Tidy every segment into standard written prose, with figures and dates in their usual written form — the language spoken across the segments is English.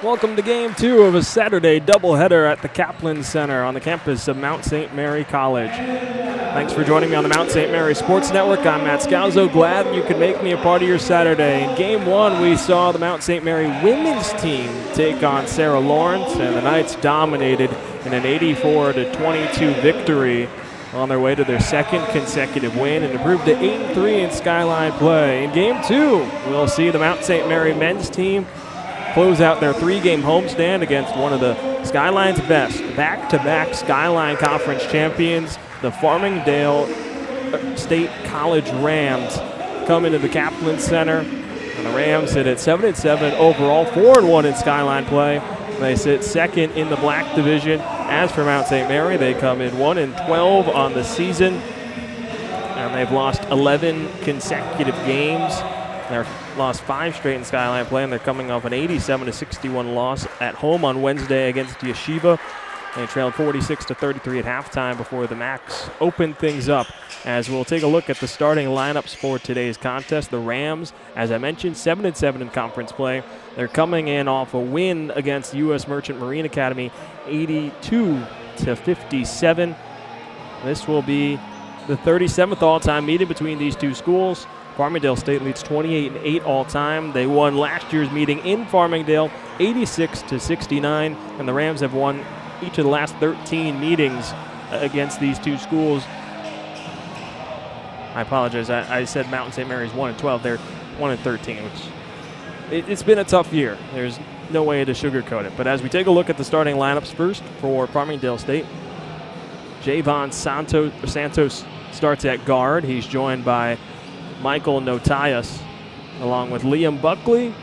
Welcome to Game 2 of a Saturday doubleheader at the Kaplan Center on the campus of Mount St. Mary College. Thanks for joining me on the Mount St. Mary Sports Network. I'm Matt Scalzo. Glad you could make me a part of your Saturday. In Game 1, we saw the Mount St. Mary women's team take on Sarah Lawrence, and the Knights dominated in an 84-22 victory on their way to their second consecutive win and improved to 8-3 in Skyline play. In Game 2, we'll see the Mount St. Mary men's team close out their three-game homestand against one of the Skyline's best, back-to-back Skyline Conference champions, the Farmingdale State College Rams, come into the Kaplan Center. And the Rams sit at 7-7 overall, 4-1 in Skyline play. They sit second in the black division. As for Mount St. Mary, they come in 1-12 on the season, and they've lost 11 consecutive games. They've lost 5 straight in Skyline play, and they're coming off an 87-61 loss at home on Wednesday against Yeshiva. They trailed 46-33 at halftime before the Macs opened things up. As we'll take a look at the starting lineups for today's contest. The Rams, as I mentioned, 7-7 in conference play. They're coming in off a win against U.S. Merchant Marine Academy, 82-57. This will be the 37th all-time meeting between these two schools. Farmingdale State leads 28-8 all-time. They won last year's meeting in Farmingdale, 86-69, and the Rams have won each of the last 13 meetings against these two schools. I apologize. I said Mountain St. Mary's 1-12. They're 1-13, which it's been a tough year. There's no way to sugarcoat it. But as we take a look at the starting lineups first for Farmingdale State, Javon Santos starts at guard. He's joined by Michael Notias, along with Liam Buckley,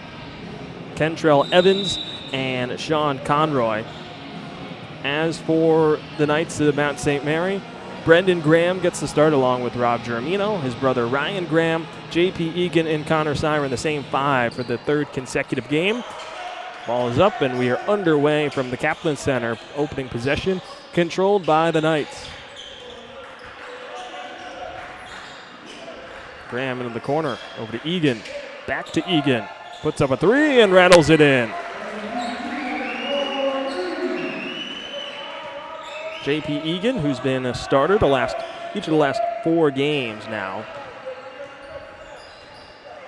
Kentrell Evans, and Sean Conroy. As for the Knights of Mount St. Mary, Brendan Graham gets the start along with Rob Germino, his brother Ryan Graham, J.P. Egan, and Connor Siren, the same 5 for the third consecutive game. Ball is up, and we are underway from the Kaplan Center. Opening possession controlled by the Knights. Graham into the corner, over to Egan, back to Egan, puts up a 3 and rattles it in. J.P. Egan, who's been a starter each of the last 4 games now.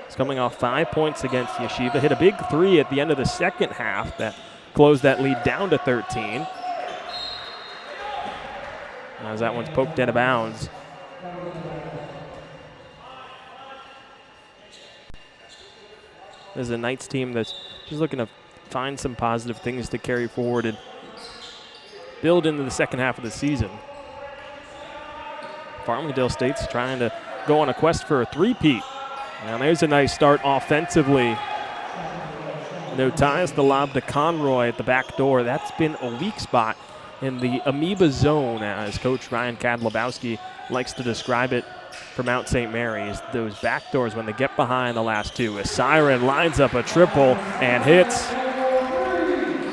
He's coming off 5 points against Yeshiva, hit a big 3 at the end of the second half that closed that lead down to 13. As that one's poked out of bounds. This is a Knights team that's just looking to find some positive things to carry forward and build into the second half of the season. Farmingdale State's trying to go on a quest for a three-peat. And there's a nice start offensively. Notias the lob to Conroy at the back door. That's been a weak spot in the amoeba zone, as Coach Ryan Kadlabowski likes to describe it for Mount St. Mary's. Those back doors when they get behind the last two. As Siren lines up a triple and hits.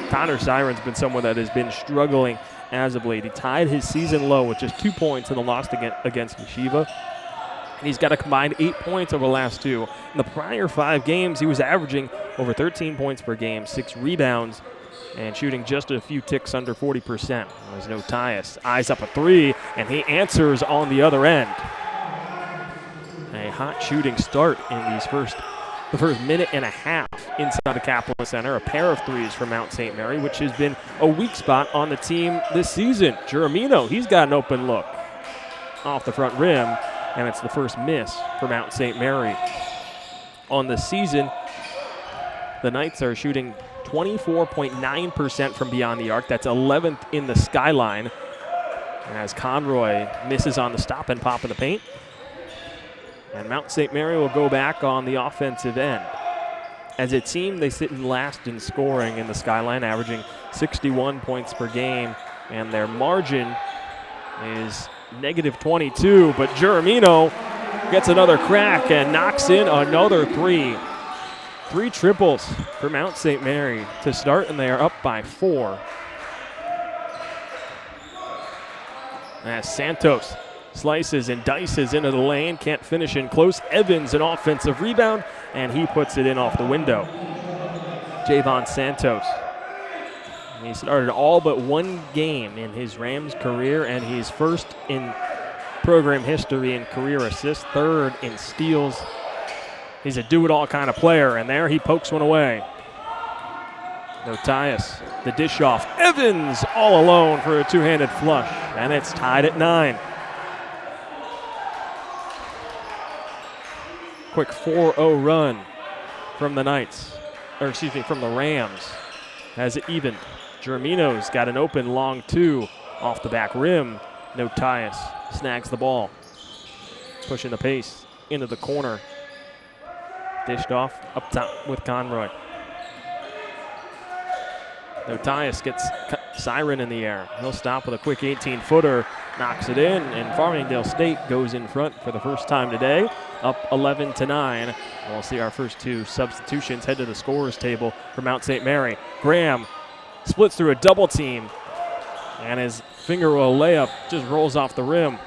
Connor Siren's been someone that has been struggling as of late. He tied his season low with just 2 points in the loss against Yeshiva. And he's got a combined 8 points over the last 2. In the prior 5 games, he was averaging over 13 points per game, 6 rebounds, and shooting just a few ticks under 40%. There's Notias, eyes up a 3, and he answers on the other end. A hot shooting start in the first minute and a half inside the Kaplan Center. A pair of 3s for Mount St. Mary, which has been a weak spot on the team this season. Germino, he's got an open look off the front rim, and it's the first miss for Mount St. Mary. On the season, the Knights are shooting 24.9% from beyond the arc. That's 11th in the Skyline, as Conroy misses on the stop and pop in the paint. And Mount St. Mary will go back on the offensive end. As a team, they sit in last in scoring in the Skyline, averaging 61 points per game. And their margin is -22. But Germino gets another crack and knocks in another 3. 3 triples for Mount St. Mary to start, and they are up by 4. As Santos slices and dices into the lane, can't finish in close. Evans, an offensive rebound, and he puts it in off the window. Javon Santos He started all but one game in his Rams career, and he's first in program history in career assists, third in steals. He's a do-it-all kind of player, and there he pokes one away. Notias, the dish off. Evans all alone for a two-handed flush, and it's tied at 9. Quick 4-0 run from the from the Rams. Has it evened. Germino's got an open long 2 off the back rim. Notias snags the ball. Pushing the pace into the corner. Dished off up top with Conroy. Notias gets Siren in the air. He'll stop with a quick 18-footer, knocks it in, and Farmingdale State goes in front for the first time today, up 11-9. We'll see our first 2 substitutions head to the scorer's table for Mount St. Mary. Graham splits through a double team, and his finger roll layup just rolls off the rim.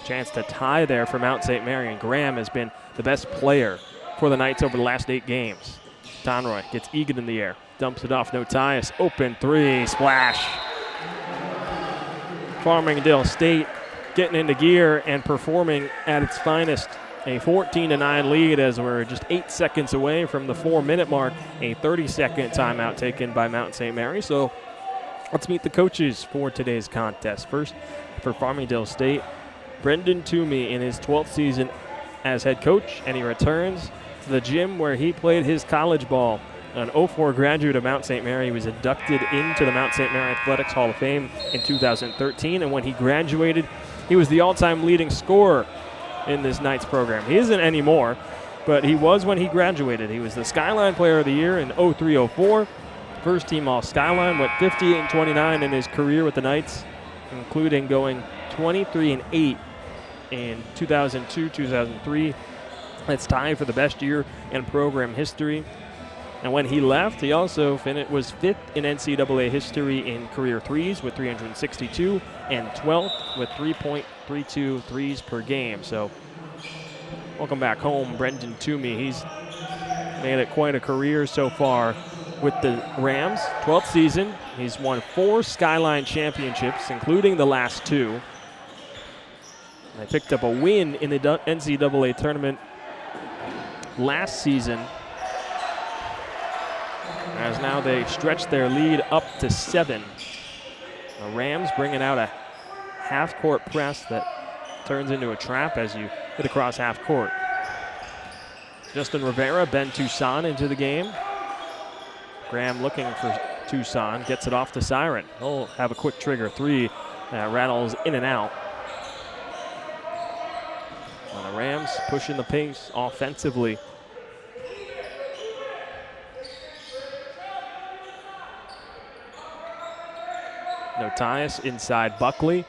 Chance to tie there for Mount St. Mary, and Graham has been the best player for the Knights over the last 8 games. Conroy gets Egan in the air, dumps it off Notias, open 3, splash. Farmingdale State getting into gear and performing at its finest. A 14-9 lead as we're just 8 seconds away from the 4-minute mark. A 30-second timeout taken by Mount St. Mary. So let's meet the coaches for today's contest. First, for Farmingdale State, Brendan Toomey in his 12th season as head coach, and he returns to the gym where he played his college ball. An 04 graduate of Mount St. Mary, he was inducted into the Mount St. Mary Athletics Hall of Fame in 2013, and when he graduated, he was the all-time leading scorer in this Knights program. He isn't anymore, but he was when he graduated. He was the Skyline Player of the Year in 03-04, first team All-Skyline, went 58-29 in his career with the Knights, including going 23-8 in 2002-2003. That's tied for the best year in program history. And when he left, he also was 5th in NCAA history in career threes with 362 and 12th with 3.32 threes per game. So welcome back home, Brendan Toomey. He's made it quite a career so far with the Rams. 12th season, he's won 4 Skyline championships, including the last 2. They picked up a win in the NCAA tournament last season, as now they stretch their lead up to 7. The Rams bringing out a half-court press that turns into a trap as you hit across half court. Justin Rivera, Ben Toussaint into the game. Graham looking for Toussaint, gets it off to Siren. He'll have a quick trigger 3 that rattles in and out. And the Rams pushing the pace offensively. Notias inside Buckley.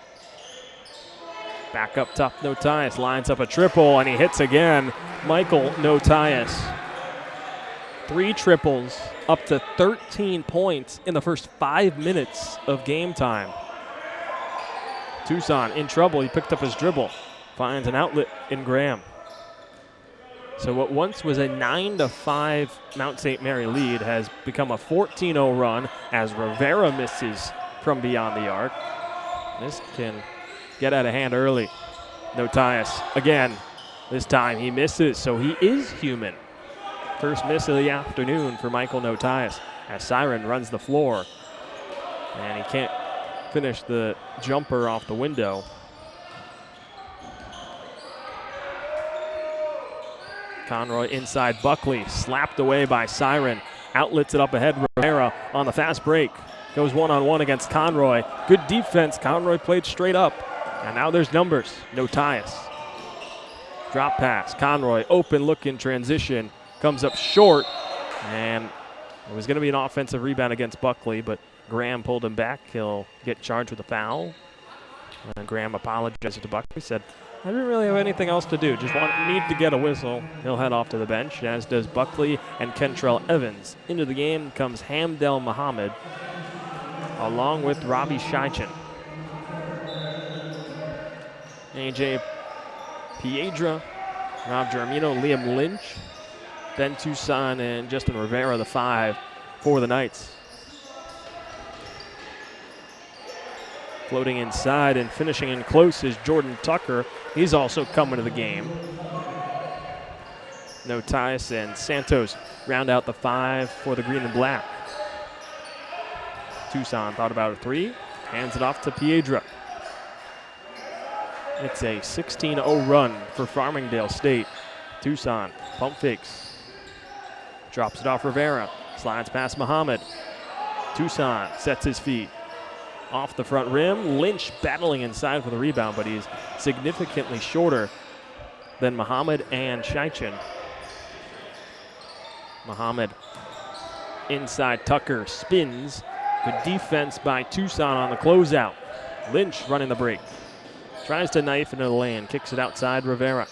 Back up top, Notias lines up a triple, and he hits again. Michael Notias. 3 triples, up to 13 points in the first 5 minutes of game time. Toussaint in trouble. He picked up his dribble. Finds an outlet in Graham. So what once was a 9-5 Mount St. Mary lead has become a 14-0 run as Rivera misses from beyond the arc. This can get out of hand early. Notias again. This time he misses, so he is human. First miss of the afternoon for Michael Notias as Siren runs the floor. And he can't finish the jumper off the window. Conroy inside Buckley, slapped away by Siren. Outlets it up ahead, Rivera on the fast break. Goes one-on-one against Conroy. Good defense, Conroy played straight up. And now there's numbers, Notias. Drop pass, Conroy, open look in transition. Comes up short, and it was going to be an offensive rebound against Buckley, but Graham pulled him back. He'll get charged with a foul. And Graham apologized to Buckley, said, I didn't really have anything else to do. Just need to get a whistle. He'll head off to the bench, as does Buckley and Kentrell Evans. Into the game comes Hamdel Muhammad, along with Robbie Scheichin. AJ Piedra, Rob Germino, Liam Lynch, Ben Toussaint, and Justin Rivera, the 5 for the Knights. Floating inside and finishing in close is Jordan Tucker. He's also coming to the game. Notice and Santos round out the 5 for the green and black. Tucson thought about a 3, hands it off to Piedra. It's a 16-0 run for Farmingdale State. Tucson pump fakes. Drops it off Rivera. Slides past Muhammad. Tucson sets his feet. Off the front rim. Lynch battling inside for the rebound, but he's significantly shorter than Muhammad and Shaichin. Muhammad inside. Tucker spins. Good defense by Tucson on the closeout. Lynch running the break. Tries to knife into the lane. Kicks it outside Rivera.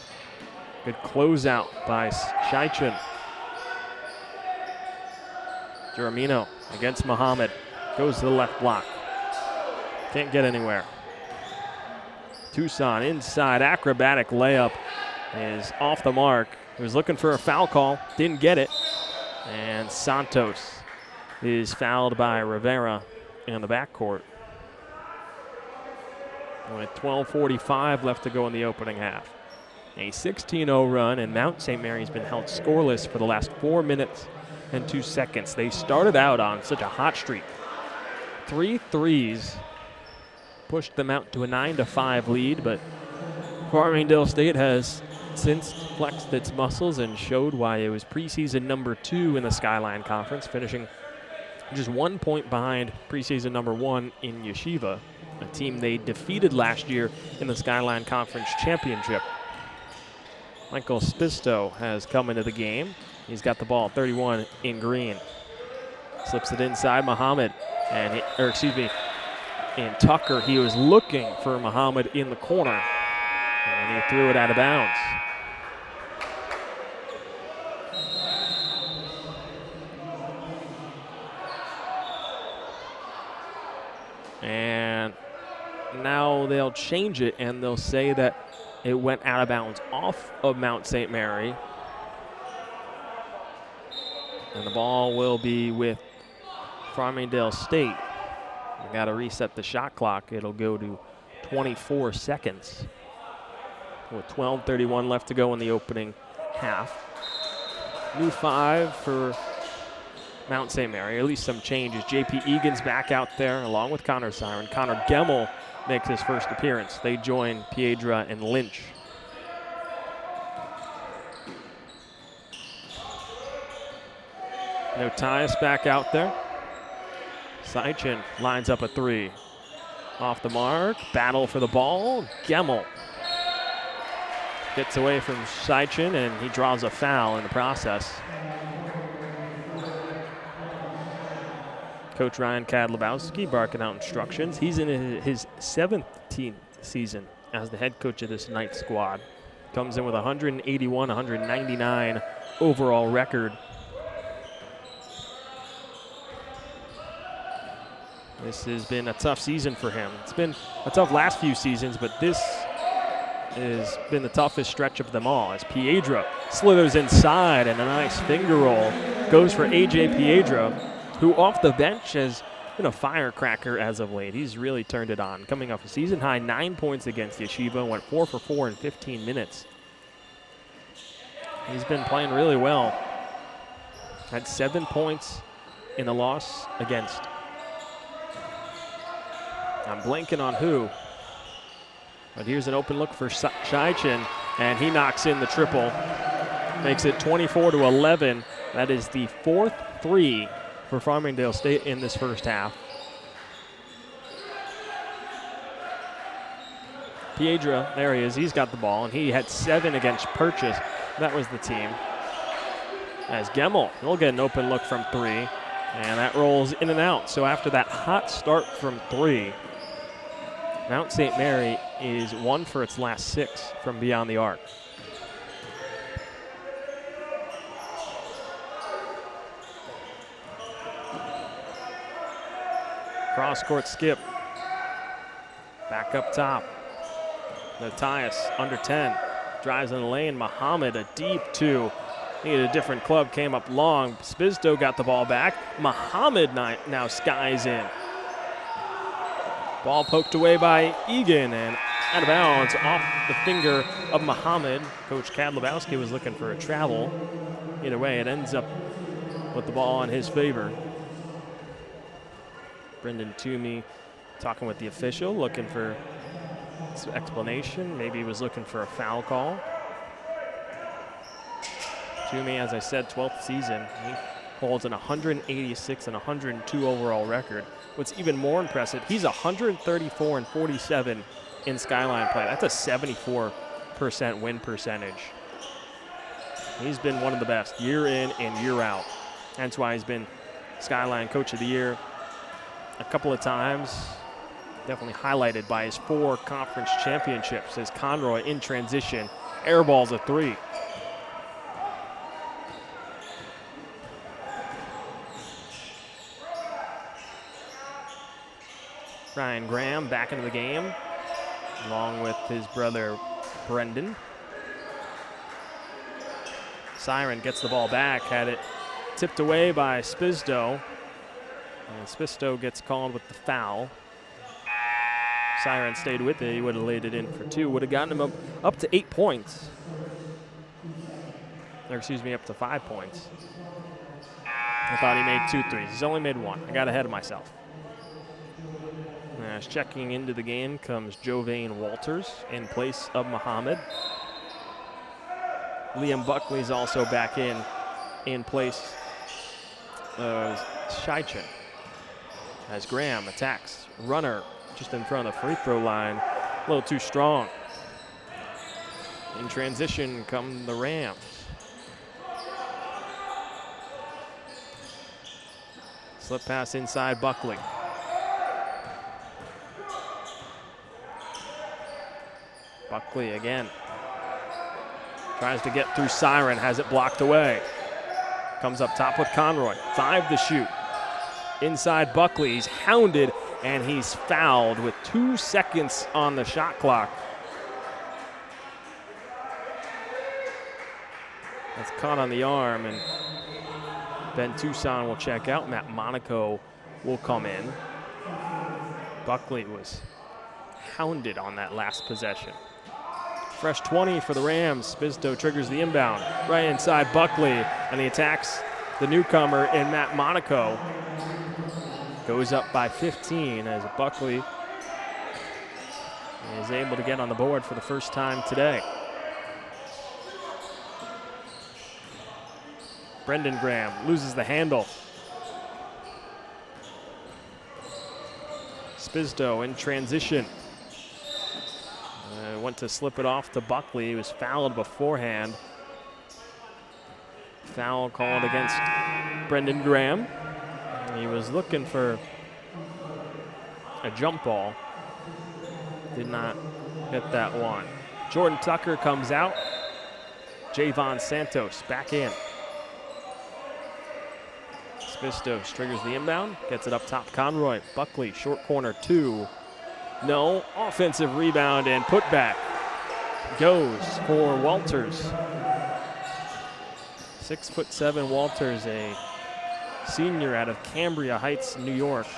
Good closeout by Shaichin. Geramino against Muhammad. Goes to the left block. Can't get anywhere. Tucson inside. Acrobatic layup is off the mark. He was looking for a foul call. Didn't get it. And Santos is fouled by Rivera in the backcourt. With 12:45 left to go in the opening half. A 16-0 run, and Mount St. Mary's been held scoreless for the last 4 minutes and 2 seconds. They started out on such a hot streak. 3 threes pushed them out to a 9-5 lead, but Farmingdale State has since flexed its muscles and showed why it was preseason number 2 in the Skyline Conference, finishing just 1 point behind preseason number 1 in Yeshiva, a team they defeated last year in the Skyline Conference Championship. Michael Spisto has come into the game. He's got the ball, 31 in green. Slips it inside Muhammad, and in Tucker. He was looking for Muhammad in the corner, and he threw it out of bounds. And now they'll change it, and they'll say that it went out of bounds off of Mount St. Mary. And the ball will be with Farmingdale State. We got to reset the shot clock. It'll go to 24 seconds with 12:31 left to go in the opening half. New 5 for Mount St. Mary, at least some changes. J.P. Egan's back out there along with Connor Siren. Connor Gemmel makes his first appearance. They join Piedra and Lynch. Notice back out there. Shaichin lines up a 3. Off the mark, battle for the ball. Gemmel gets away from Shaichin, and he draws a foul in the process. Coach Ryan Kadlubowski barking out instructions. He's in his 17th season as the head coach of this night squad. Comes in with 181, 199 overall record. This has been a tough season for him. It's been a tough last few seasons, but this has been the toughest stretch of them all, as Piedra slithers inside, and a nice finger roll goes for A.J. Piedra, who off the bench has been a firecracker as of late. He's really turned it on. Coming off a season-high 9 points against Yeshiva, went 4 for 4 in 15 minutes. He's been playing really well. Had 7 points in the loss against, I'm blanking on who, but here's an open look for Shaichin, and he knocks in the triple. Makes it 24-11. That is the 4th 3 for Farmingdale State in this first half. Piedra, there he is, he's got the ball, and he had 7 against Purchase. That was the team. As Gemmel, he'll get an open look from 3, and that rolls in and out. So after that hot start from 3, Mount St. Mary is 1 for its last 6 from beyond the arc. Cross-court skip. Back up top. Matthias, under 10. Drives in the lane. Muhammad, a deep 2. Needed a different club, came up long. Spisto got the ball back. Muhammad now skies in. Ball poked away by Egan and out of bounds off the finger of Muhammad. Coach Kadlubowski was looking for a travel. Either way, it ends up with the ball in his favor. Brendan Toomey talking with the official, looking for some explanation. Maybe he was looking for a foul call. Toomey, as I said, 12th season. He holds an 186 and 102 overall record. What's even more impressive, he's 134 and 47 in Skyline play. That's a 74% win percentage. He's been one of the best year in and year out. That's why he's been Skyline Coach of the Year a couple of times. Definitely highlighted by his 4 conference championships as Conroy in transition airballs a 3. Ryan Graham back into the game, along with his brother Brendan. Siren gets the ball back, had it tipped away by Spisdo. And Spisdo gets called with the foul. Siren stayed with it. He would have laid it in for 2. Would have gotten him up to 8 points. Or excuse me, up to 5 points. I thought he made 2 threes. He's only made 1. I got ahead of myself. As checking into the game comes Jovain Walters in place of Muhammad. Liam Buckley's also back in place of Shichen. As Graham attacks, runner just in front of the free throw line, a little too strong. In transition come the Rams. Slip pass inside Buckley. Buckley again. Tries to get through Siren, has it blocked away. Comes up top with Conroy. 5 to shoot. Inside Buckley, he's hounded and he's fouled with 2 seconds on the shot clock. That's caught on the arm, and Ben Tucson will check out. Matt Monaco will come in. Buckley was hounded on that last possession. Fresh 20 for the Rams. Spisdo triggers the inbound. Right inside Buckley, and he attacks the newcomer in Matt Monaco. Goes up by 15 as Buckley is able to get on the board for the first time today. Brendan Graham loses the handle. Spisdo in transition. Went to slip it off to Buckley. He was fouled beforehand. Foul called against Brendan Graham. He was looking for a jump ball. Did not hit that one. Jordan Tucker comes out. Javon Santos back in. Spisdo triggers the inbound. Gets it up top. Conroy. Buckley, short corner 2. No, offensive rebound and putback goes for Walters. 6'7" Walters, a senior out of Cambria Heights, New York.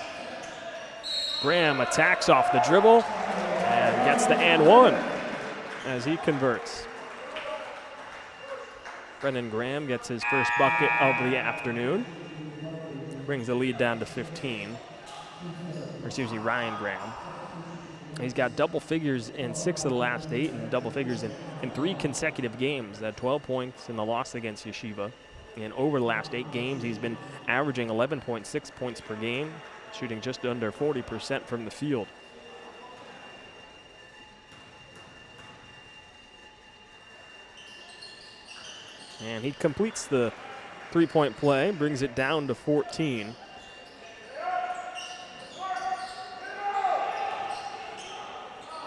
Graham attacks off the dribble and gets the and 1 as he converts. Brendan Graham gets his first bucket of the afternoon. Brings the lead down to 15. Or excuse me, Ryan Graham. He's got double figures in 6 of the last 8 and double figures in 3 consecutive games. That 12 points in the loss against Yeshiva. And over the last 8 games, he's been averaging 11.6 points per game, shooting just under 40% from the field. And he completes the 3-point play, brings it down to 14.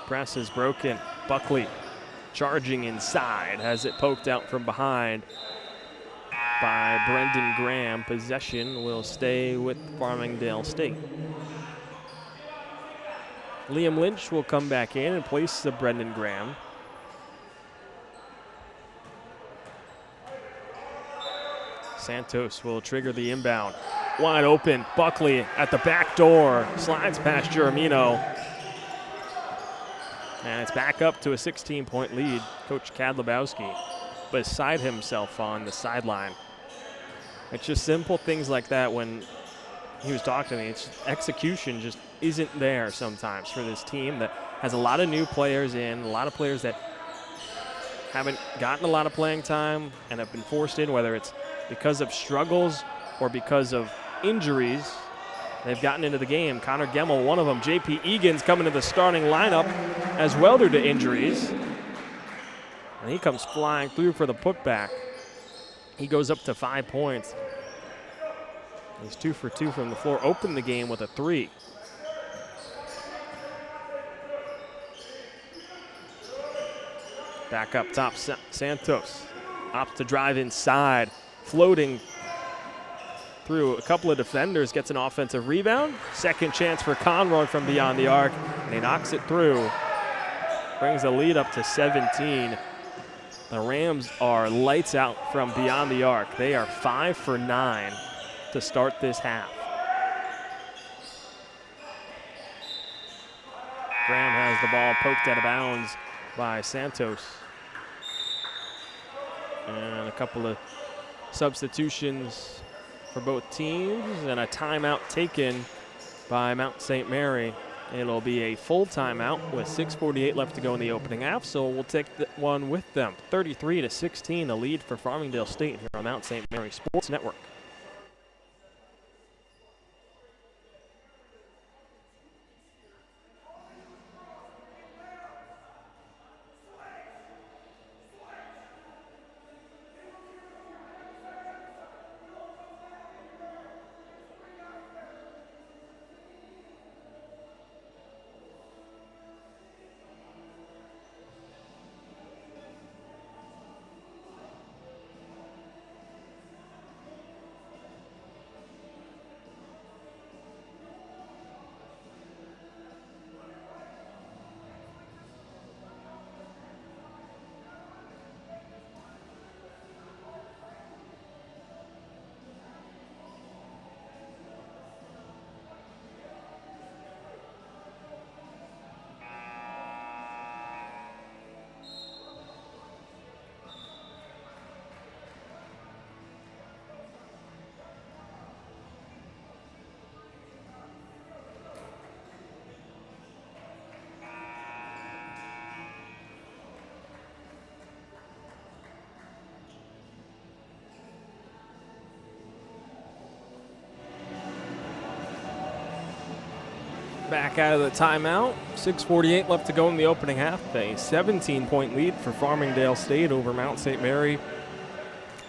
Press is broken. Buckley charging inside, has it poked out from behind by Brendan Graham. Possession will stay with Farmingdale State. Liam Lynch will come back in place of Brendan Graham. Santos will trigger the inbound. wide open. Buckley at the back door, slides past Geronimo. And it's back up to a 16-point lead. Coach Kadlubowski beside himself on the sideline. It's just simple things like that when he was talking to me. It's execution just isn't there sometimes for this team that has a lot of new players in, a lot of players that haven't gotten a lot of playing time and have been forced in, whether it's because of struggles or because of injuries. They've gotten into the game. Connor Gemmel, one of them. J.P. Egan's coming to the starting lineup as well due to injuries. And he comes flying through for the putback. He goes up to 5 points. He's 2 for 2 from the floor. Opened the game with a 3. Back up top, Santos opts to drive inside, floating through a couple of defenders, gets an offensive rebound. Second chance for Conroy from beyond the arc, and he knocks it through. Brings the lead up to 17. The Rams are lights out from beyond the arc. They are 5 for 9 to start this half. Graham has the ball poked out of bounds by Santos. And a couple of substitutions for both teams and a timeout taken by Mount St. Mary. It'll be a full timeout with 6:48 left to go in the opening half, so we'll take one with them. 33-16, the lead for Farmingdale State here on Mount St. Mary Sports Network. Back out of the timeout. 6:48 left to go in the opening half. A 17-point lead for Farmingdale State over Mount St. Mary.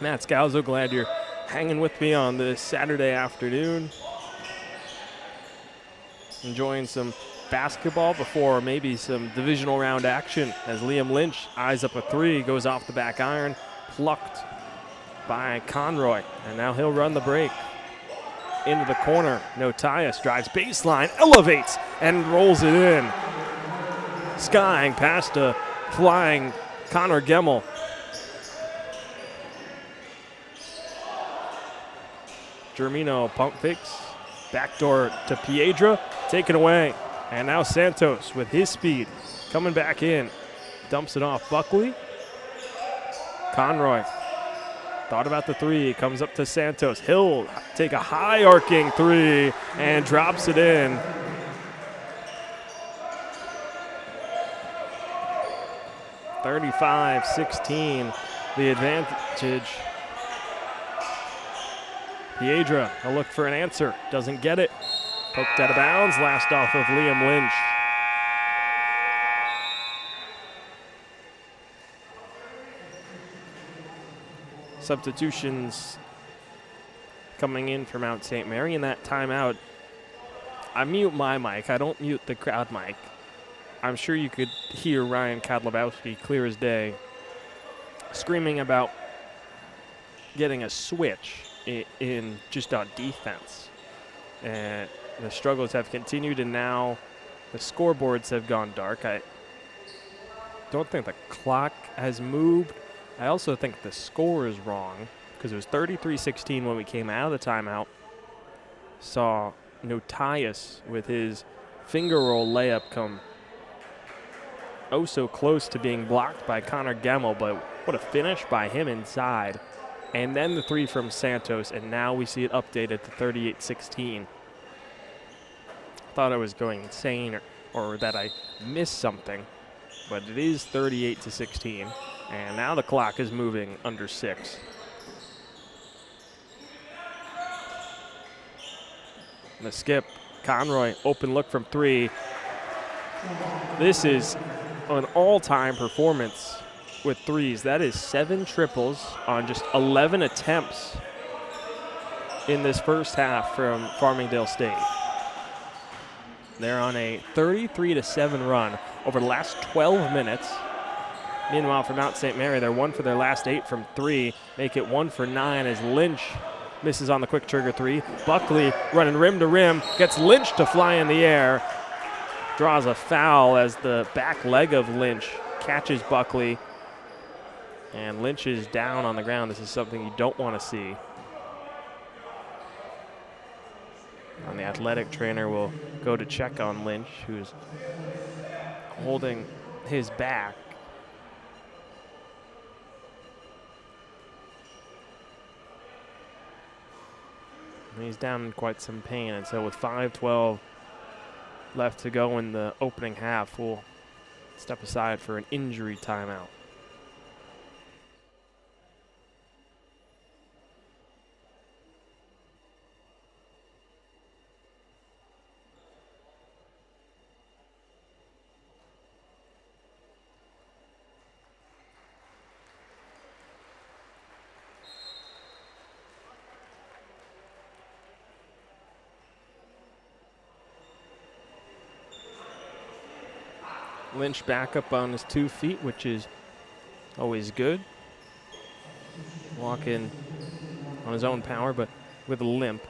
Matt Scalzo, glad you're hanging with me on this Saturday afternoon. Enjoying some basketball before maybe some divisional round action as Liam Lynch eyes up a 3, goes off the back iron, plucked by Conroy, and now he'll run the break. Into the corner, Notias drives baseline, elevates, and rolls it in. Skying past a flying Connor Gemmel. Germino pump fakes, backdoor to Piedra, taken away. And now Santos with his speed, coming back in. Dumps it off Buckley. Conroy thought about the 3, comes up to Santos. He'll take a high arcing 3 and drops it in. (35-16), the advantage. Piedra, a look for an answer, doesn't get it. Poked out of bounds, last off of Liam Lynch. Substitutions coming in for Mount St. Mary in that timeout. I mute my mic. I don't mute the crowd mic. I'm sure you could hear Ryan Kadlubowski clear as day screaming about getting a switch in just on defense. And the struggles have continued, and now the scoreboards have gone dark. I don't think the clock has moved. I also think the score is wrong because it was 33-16 when we came out of the timeout. saw Notias with his finger roll layup come oh so close to being blocked by Connor Gemmel, but what a finish by him inside. And then the three from Santos, and now we see it updated to 38-16. Thought I was going insane or that I missed something, but it is 38-16, and now the clock is moving under 6. The skip, Conroy, open look from 3. This is an all-time performance with threes. That is 7 triples on just 11 attempts in this first half from Farmingdale State. They're on a 33-7 run over the last 12 minutes. Meanwhile, for Mount St. Mary, they're 1 for their last 8 from 3, make it 1 for 9 as Lynch misses on the quick trigger 3. Buckley running rim to rim, gets Lynch to fly in the air, draws a foul as the back leg of Lynch catches Buckley, and Lynch is down on the ground. This is something you don't want to see. And the athletic trainer will go to check on Lynch, who's holding his back. And he's down in quite some pain, and so with 5:12 left to go in the opening half, we'll step aside for an injury timeout. Lynch back up on his 2 feet, which is always good. Walking on his own power, but with a limp.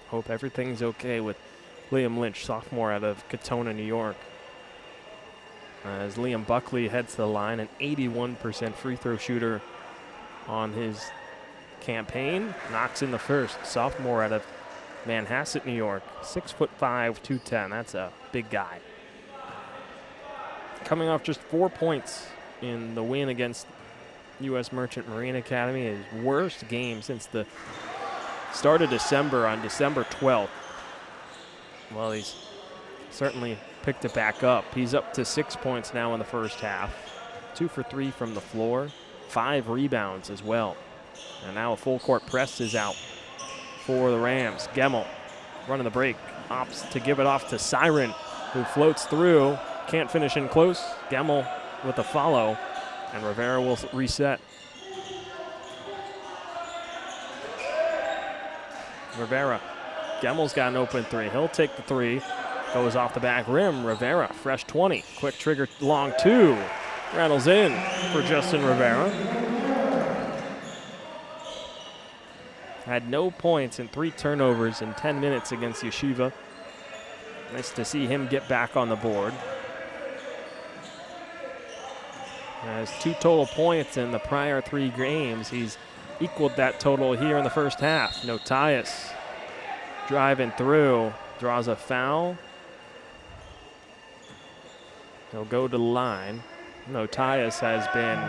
Hope everything's okay with Liam Lynch, sophomore out of Katona, New York. As Liam Buckley heads to the line, an 81% free throw shooter on his campaign. Knocks in the first, sophomore out of Manhasset, New York, 6'5", 210. That's a big guy. Coming off just 4 points in the win against U.S. Merchant Marine Academy, his worst game since the start of December on December 12th. Well, he's certainly picked it back up. He's up to 6 points now in the first half. 2 for 3 from the floor, 5 rebounds as well. And now a full court press is out for the Rams. Gemmel running the break, opts to give it off to Siren, who floats through, can't finish in close. Gemmel with a follow, and Rivera will reset. Rivera, Gemmel's got an open 3. He'll take the 3, goes off the back rim. Rivera, fresh 20, quick trigger, long 2, rattles in for Justin Rivera. Had no points and 3 turnovers in 10 minutes against Yeshiva. Nice to see him get back on the board. Has 2 total points in the prior 3 games. He's equaled that total here in the first half. Notias driving through, draws a foul. He'll go to the line. Notias has been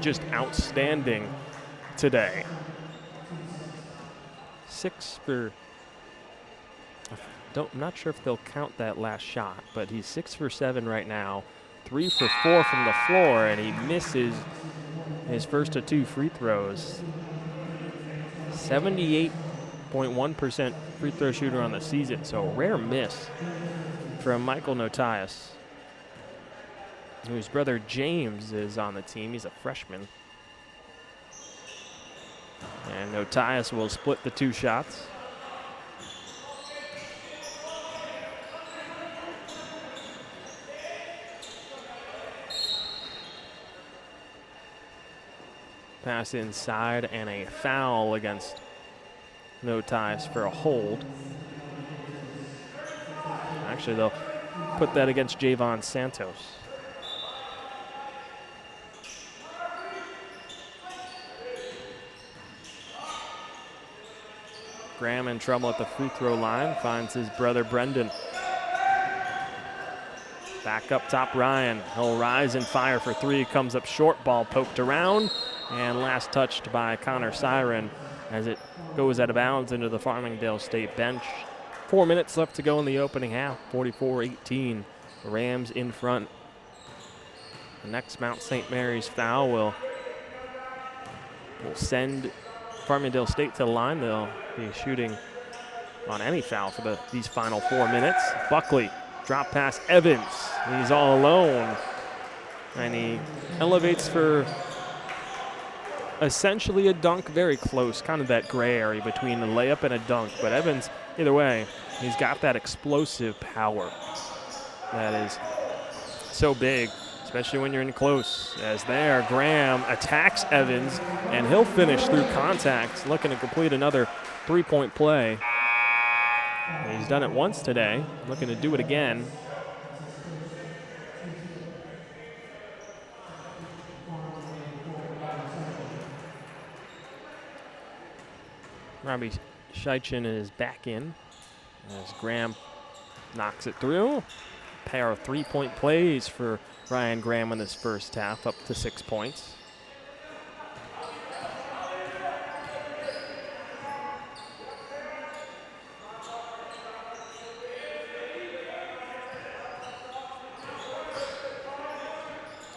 just outstanding today. 6 for, I'm not sure if they'll count that last shot, but he's 6 for 7 right now, 3 for 4 from the floor, and he misses his first of 2 free throws. 78.1% free throw shooter on the season, so rare miss from Michael Notias, whose brother James is on the team. He's a freshman. And Notias will split the 2 shots. Pass inside and a foul against Notias for a hold. Actually, they'll put that against Javon Santos. Graham in trouble at the free throw line, finds his brother Brendan. Back up top, Ryan. He'll rise and fire for three. Comes up short, ball poked around, and last touched by Connor Siren as it goes out of bounds into the Farmingdale State bench. 4 minutes left to go in the opening half, 44-18. The Rams in front. The next Mount St. Mary's foul will send Farmingdale State to the line. They'll be shooting on any foul for these final 4 minutes. Buckley, drop pass, Evans. He's all alone. And he elevates for essentially a dunk, very close, kind of that gray area between the layup and a dunk. But Evans, either way, he's got that explosive power that is so big, especially when you're in close. As there, Graham attacks Evans, and he'll finish through contact, looking to complete another three-point play. He's done it once today, looking to do it again. Robbie Scheichin is back in as Graham knocks it through. Pair of three-point plays for Ryan Graham in this first half, up to 6 points.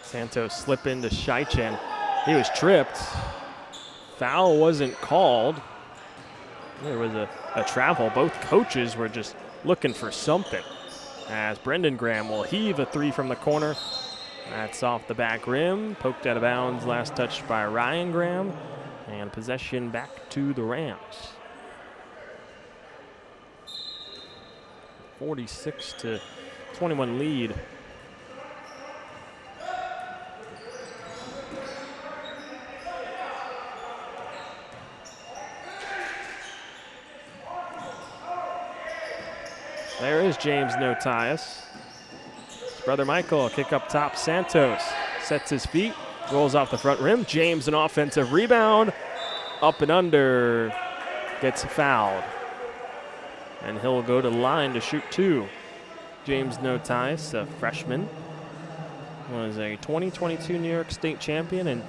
Santos slip into Scheichin. He was tripped. Foul wasn't called. There was a travel. Both coaches were just looking for something. As Brendan Graham will heave a three from the corner. That's off the back rim. Poked out of bounds. Last touch by Ryan Graham. And possession back to the Rams. 46-21 lead. There is James Notias. His brother Michael, kick up top. Santos sets his feet, rolls off the front rim. James, an offensive rebound. Up and under, gets fouled. And he'll go to the line to shoot two. James Notias, a freshman, was a 2022 New York State champion and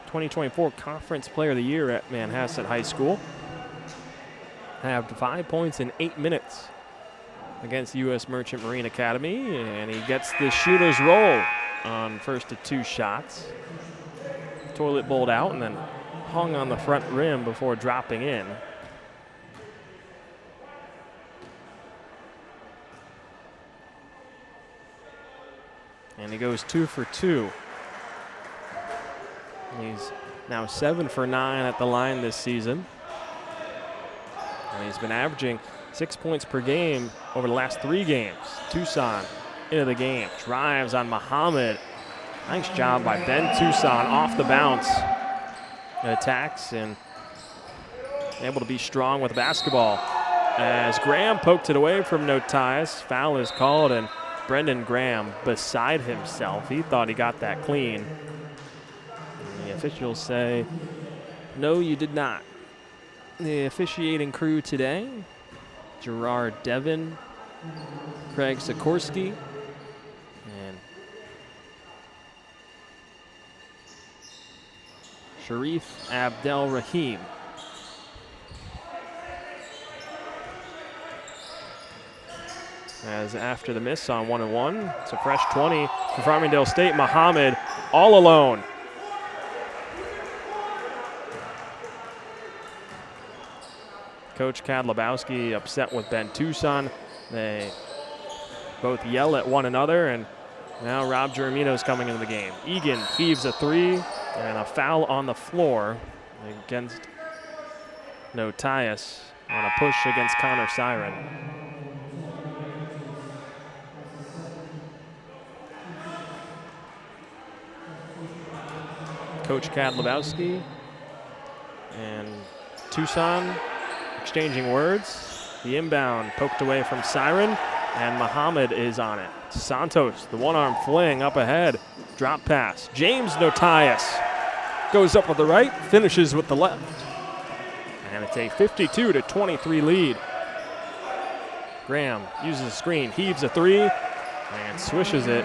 2024 Conference Player of the Year at Manhasset High School. Had 5 points in 8 minutes against U.S. Merchant Marine Academy, and he gets the shooter's roll on first of two shots. Toilet bowled out and then hung on the front rim before dropping in. And he goes 2 for 2. He's now 7 for 9 at the line this season. And he's been averaging 6 points per game over the last 3 games. Tucson into the game. Drives on Muhammad. Nice job by Ben Tucson off the bounce. Attacks and able to be strong with the basketball. As Graham poked it away from Notias. Foul is called, and Brendan Graham beside himself. He thought he got that clean. And the officials say, no, you did not. The officiating crew today: Gerard Devon, Craig Sikorsky, and Sharif Abdel Rahim. As after the miss on 1-1, it's a fresh 20 for Farmingdale State. Muhammad all alone. Coach Kadlubowski upset with Ben Tucson. They both yell at one another, and now Rob Germino's coming into the game. Egan heaves a three, and a foul on the floor against Notias on a push against Connor Siren. Coach Kadlubowski and Tucson exchanging words. The inbound poked away from Siren, and Muhammad is on it. Santos, the one-arm fling up ahead. Drop pass. James Notias goes up with the right, finishes with the left. And it's a 52-23 lead. Graham uses a screen, heaves a three, and swishes it.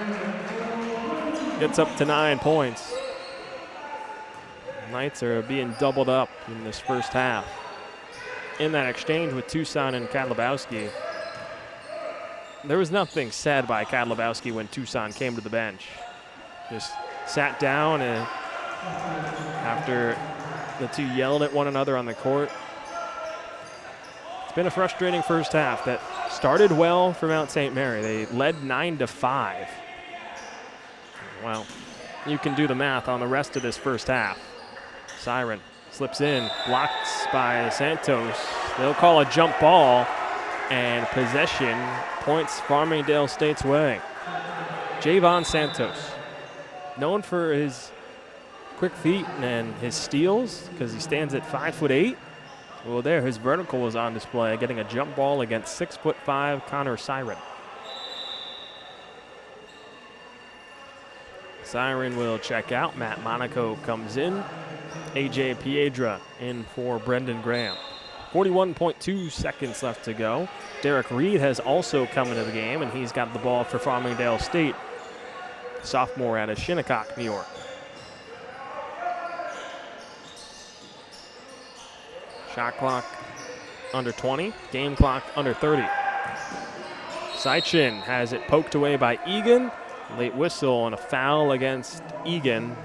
Gets up to 9 points. Knights are being doubled up in this first half. In that exchange with Tucson and Kadlubowski, there was nothing said by Kadlubowski when Tucson came to the bench. Just sat down, and after the two yelled at one another on the court. It's been a frustrating first half that started well for Mount St. Mary. They led 9-5. Well, you can do the math on the rest of this first half. Siren slips in, blocked by Santos. They'll call a jump ball, and possession points Farmingdale State's way. Javon Santos, known for his quick feet and his steals because he stands at 5'8". Well, there, his vertical was on display, getting a jump ball against 6'5" Connor Siren. Siren will check out. Matt Monaco comes in. AJ Piedra in for Brendan Graham. 41.2 seconds left to go. Derek Reed has also come into the game, and he's got the ball for Farmingdale State. Sophomore out of Shinnecock, New York. Shot clock under 20, game clock under 30. Seichin has it poked away by Egan. Late whistle and a foul against Egan.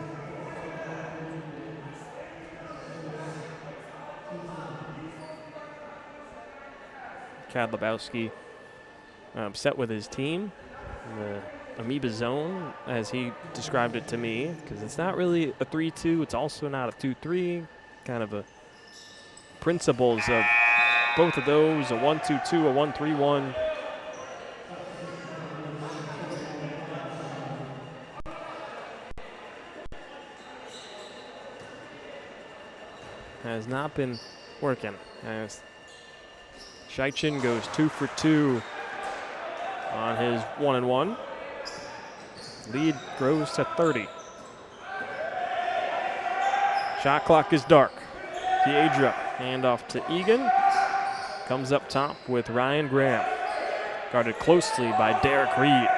Kadlubowski upset with his team. The amoeba zone, as he described it to me, because it's not really a 3-2, it's also not a 2-3, kind of a principles of both of those, a 1-2-2, a 1-3-1. Has not been working. As Seichin goes 2 for 2 on his 1-and-1. Lead grows to 30. Shot clock is dark. Piedra, handoff to Egan. Comes up top with Ryan Graham. Guarded closely by Derek Reed.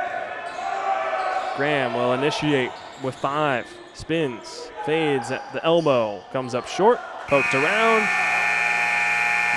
Graham will initiate with 5. Spins, fades at the elbow. Comes up short, poked around.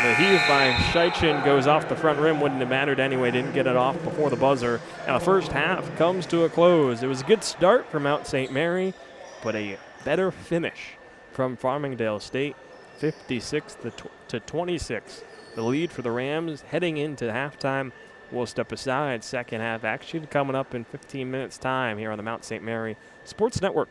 The heave by Seichin goes off the front rim. Wouldn't have mattered anyway. Didn't get it off before the buzzer. And the first half comes to a close. It was a good start for Mount St. Mary, but a better finish from Farmingdale State. 56-26. The lead for the Rams heading into halftime. We'll step aside. Second half action coming up in 15 minutes time here on the Mount St. Mary Sports Network.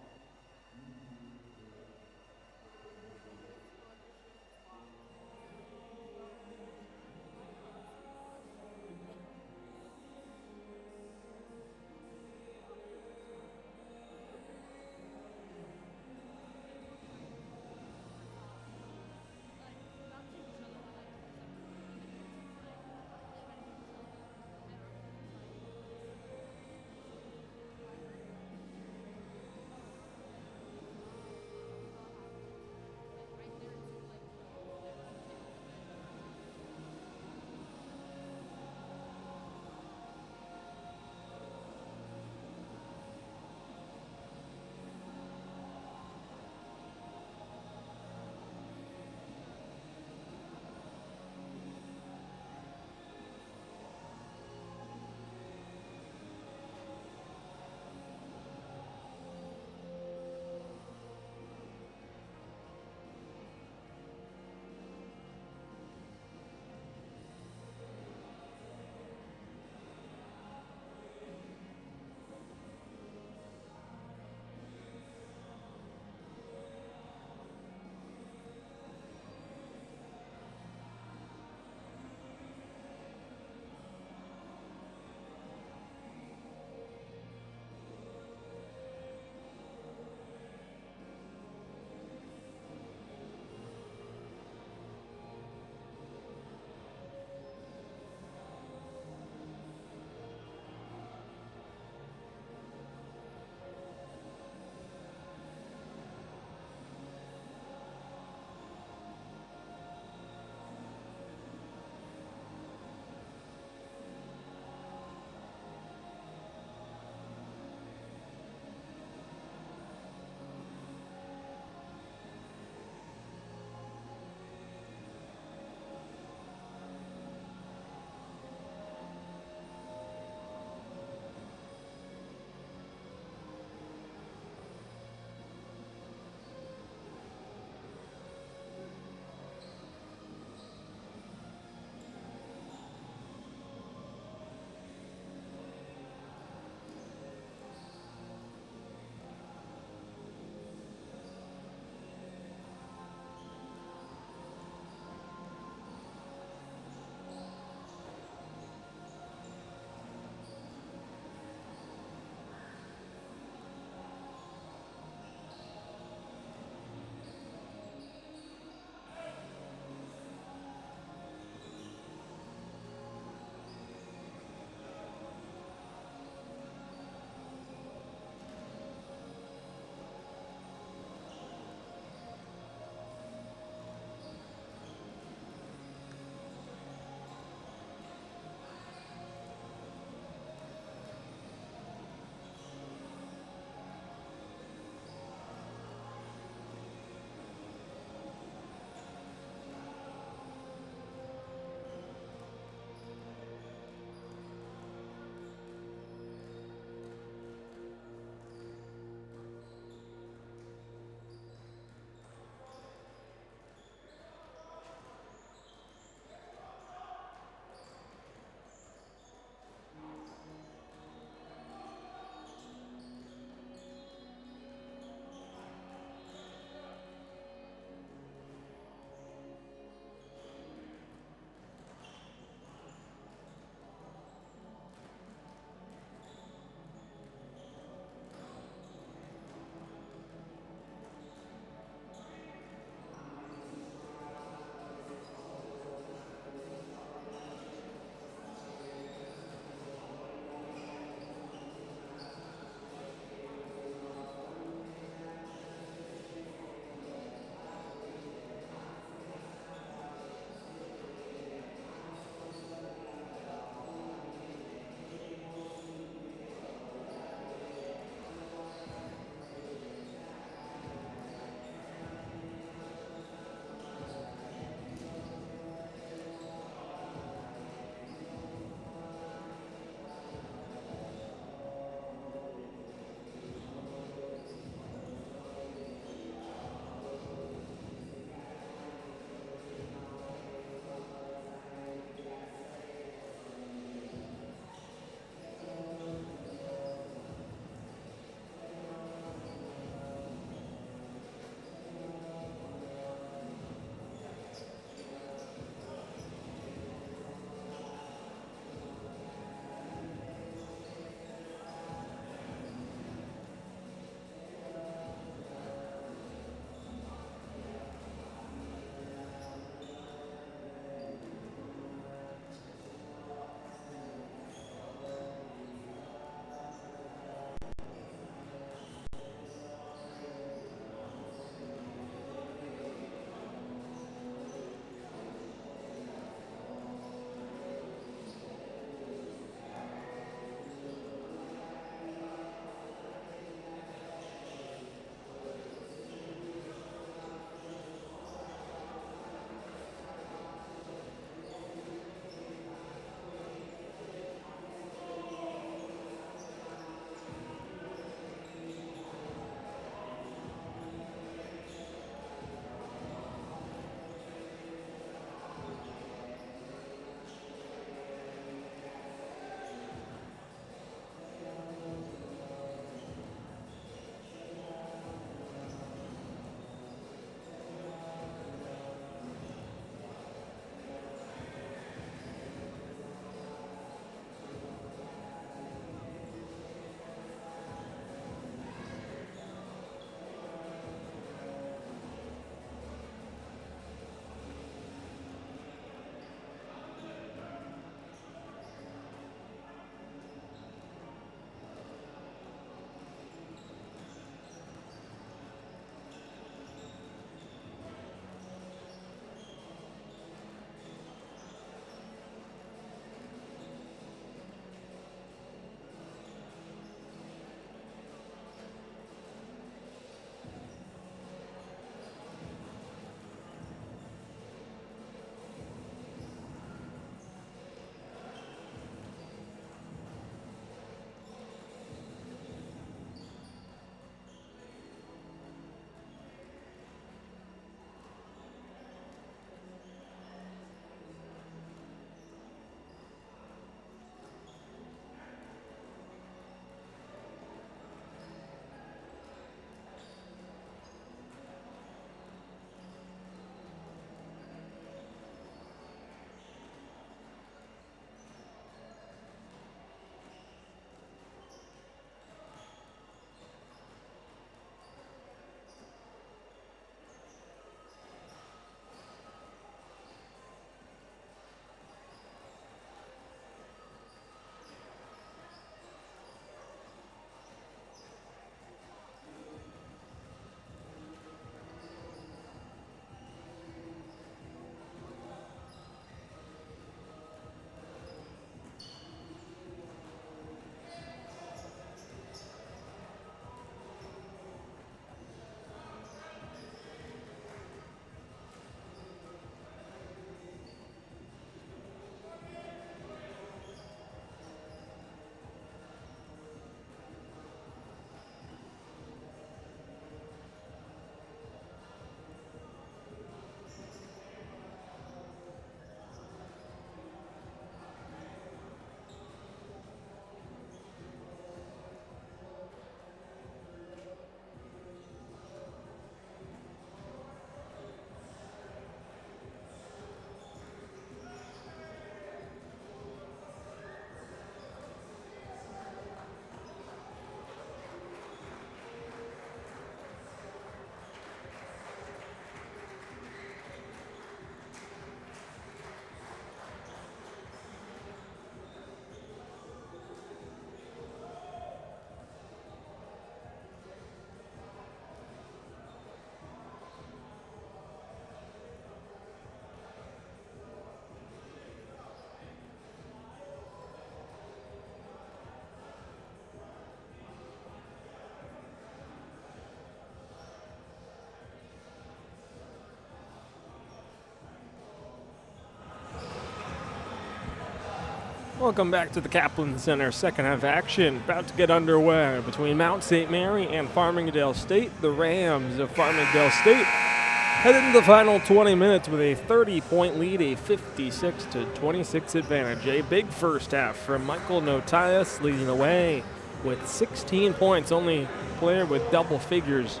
Welcome back to the Kaplan Center. Second half action about to get underway between Mount St. Mary and Farmingdale State. The Rams of Farmingdale State head into the final 20 minutes with a 30-point lead, a 56-26 advantage. A big first half from Michael Notias leading the way with 16 points, only player with double figures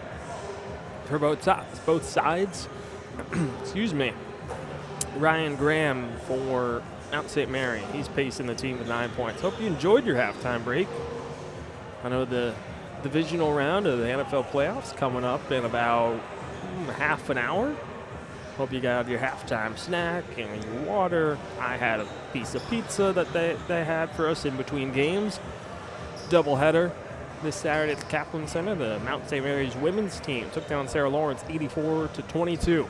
for both sides. Excuse me. Ryan Graham for Mount St. Mary. He's pacing the team with 9 points. Hope you enjoyed your halftime break. I know the divisional round of the NFL playoffs coming up in about half an hour. Hope you got your halftime snack and your water. I had a piece of pizza that they had for us in between games. Doubleheader this Saturday at the Kaplan Center. The Mount St. Mary's women's team took down Sarah Lawrence 84-22.